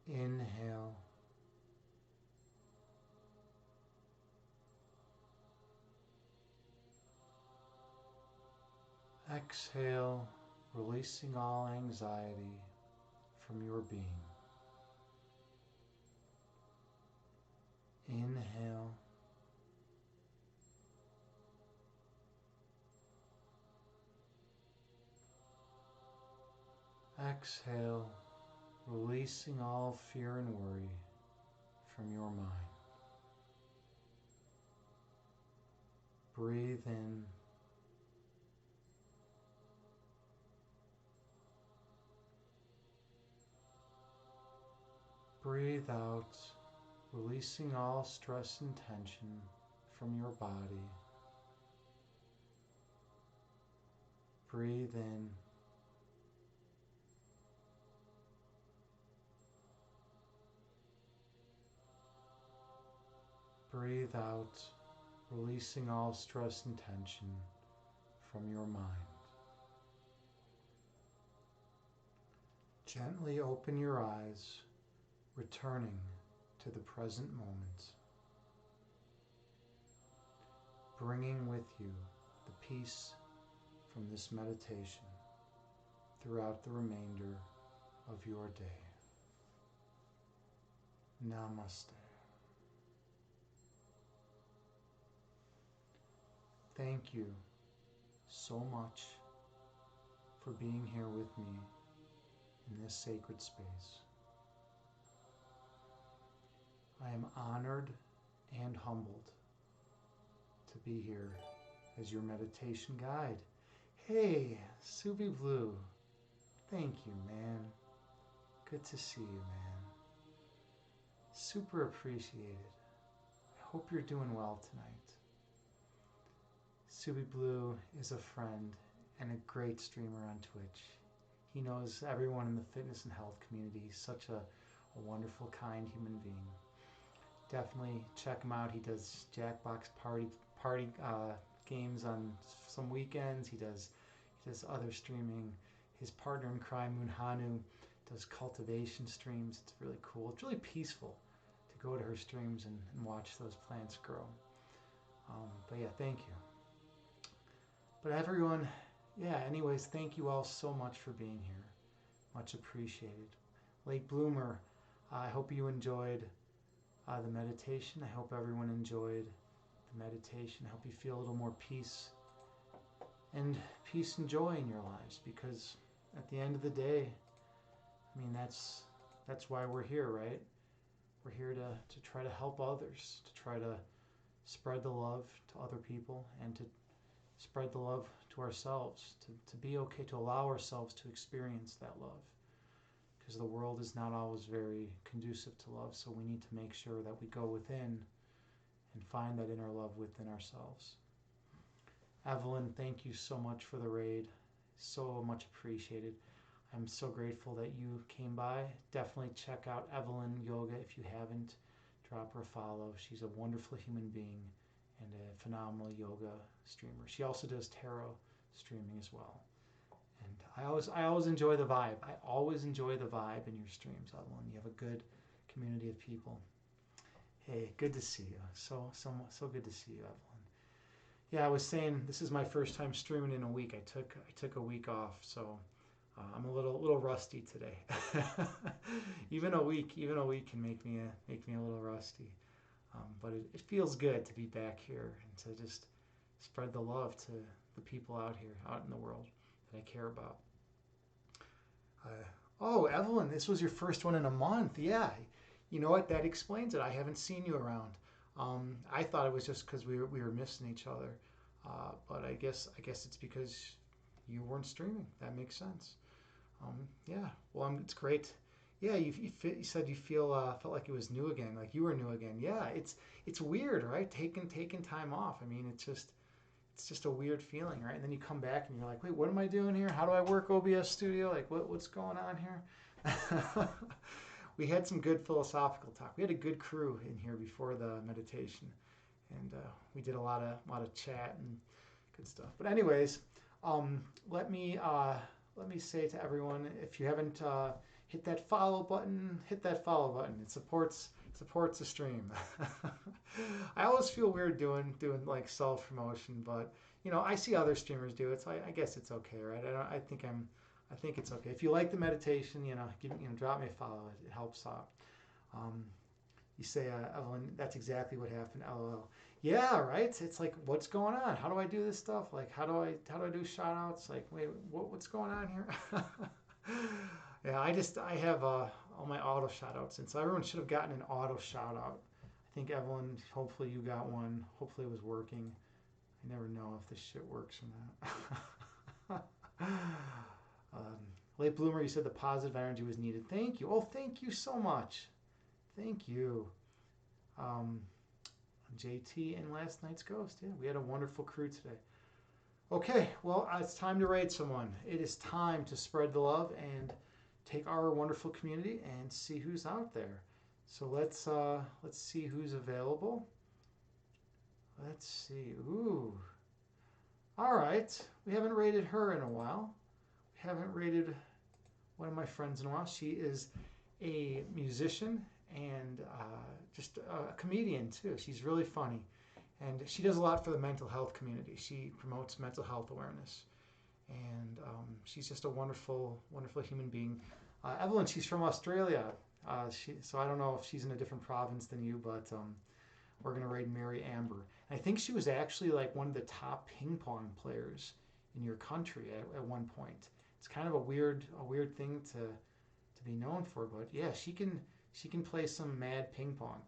Speaker 1: Inhale. Exhale, releasing all anxiety from your being. Inhale. Exhale, releasing all fear and worry from your mind. Breathe in. Breathe out, releasing all stress and tension from your body. Breathe in. Breathe out, releasing all stress and tension from your mind. Gently open your eyes, returning to the present moment, bringing with you the peace from this meditation throughout the remainder of your day. Namaste. Thank you so much for being here with me in this sacred space. I am honored and humbled to be here as your meditation guide. Hey, Subi Blue, thank you, man. Good to see you, man. Super appreciated. I hope you're doing well tonight. Subi Blue is a friend and a great streamer on Twitch. He knows everyone in the fitness and health community. He's such a wonderful, kind human being. Definitely check him out. He does Jackbox party games on some weekends. He does other streaming. His partner in crime, Munhanu, does cultivation streams. It's really cool. It's really peaceful to go to her streams and watch those plants grow. But yeah, thank you. But everyone, yeah, anyways, thank you all so much for being here. Much appreciated. Late Bloomer, I hope you enjoyed the meditation. I hope everyone enjoyed the meditation. I hope you feel a little more peace and joy in your lives, because at the end of the day, I mean, that's why we're here, right? We're here to try to help others, to try to spread the love to other people, and to spread the love to ourselves, to be okay, to allow ourselves to experience that love. Because the world is not always very conducive to love, so we need to make sure that we go within and find that inner love within ourselves. Evelyn, thank you so much for the raid. So much appreciated. I'm so grateful that you came by. Definitely check out Evelyn Yoga if you haven't. Drop her a follow. She's a wonderful human being and a phenomenal yoga streamer. She also does tarot streaming as well. And I always enjoy the vibe. I always enjoy the vibe in your streams, Evelyn. You have a good community of people. Hey, good to see you. So good to see you, Evelyn. Yeah, I was saying this is my first time streaming in a week. I took a week off, so I'm a little rusty today. even a week can make me a little rusty. But it feels good to be back here and to just spread the love to the people out here, out in the world that I care about. Oh, Evelyn, this was your first one in a month. Yeah, you know what? That explains it. I haven't seen you around. I thought it was just because we were missing each other, but I guess it's because you weren't streaming. That makes sense. Yeah. Well, it's great. Yeah, you said you felt like it was new again, like you were new again. Yeah, it's weird, right? Taking time off. I mean, it's just a weird feeling, right? And then you come back and you're like, wait, what am I doing here? How do I work OBS Studio? Like, what's going on here? We had some good philosophical talk. We had a good crew in here before the meditation, and we did a lot of chat and good stuff. But anyways, let me say to everyone, if you haven't hit that follow button, hit that follow button. It supports the stream. I always feel weird doing like self promotion, but I see other streamers do it, so I guess it's okay, right? I think it's okay. If you like the meditation, drop me a follow. It helps out. You say, Evelyn, that's exactly what happened. LOL. Yeah, right. It's like, what's going on? How do I do this stuff? Like, how do I do shout outs? Like, wait, what's going on here? Yeah, I have all my auto shout outs, and so everyone should have gotten an auto shout out. I think Evelyn, hopefully you got one. Hopefully it was working. I never know if this shit works or not. Late bloomer, you said the positive energy was needed. Thank you. Oh, thank you so much. Thank you. JT and last night's ghost. Yeah, we had a wonderful crew today. Okay, well, it's time to raid someone. It is time to spread the love and take our wonderful community and see who's out there. So let's see who's available. Let's see. Ooh. All right. We haven't raided her in a while. We haven't raided one of my friends in a while. She is a musician and just a comedian too. She's really funny, and she does a lot for the mental health community. She promotes mental health awareness, and she's just a wonderful human being. Evelyn, she's from Australia, so I don't know if she's in a different province than you, but we're gonna raid Mary Amber. And I think she was actually like one of the top ping pong players in your country at one point. It's kind of a weird thing to be known for, but yeah, she can play some mad ping pong.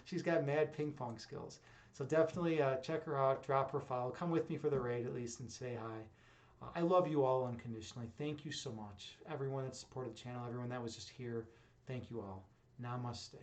Speaker 1: She's got mad ping pong skills. So definitely check her out, drop her follow, come with me for the raid at least and say hi. I love you all unconditionally. Thank you so much. Everyone that supported the channel, everyone that was just here, thank you all. Namaste.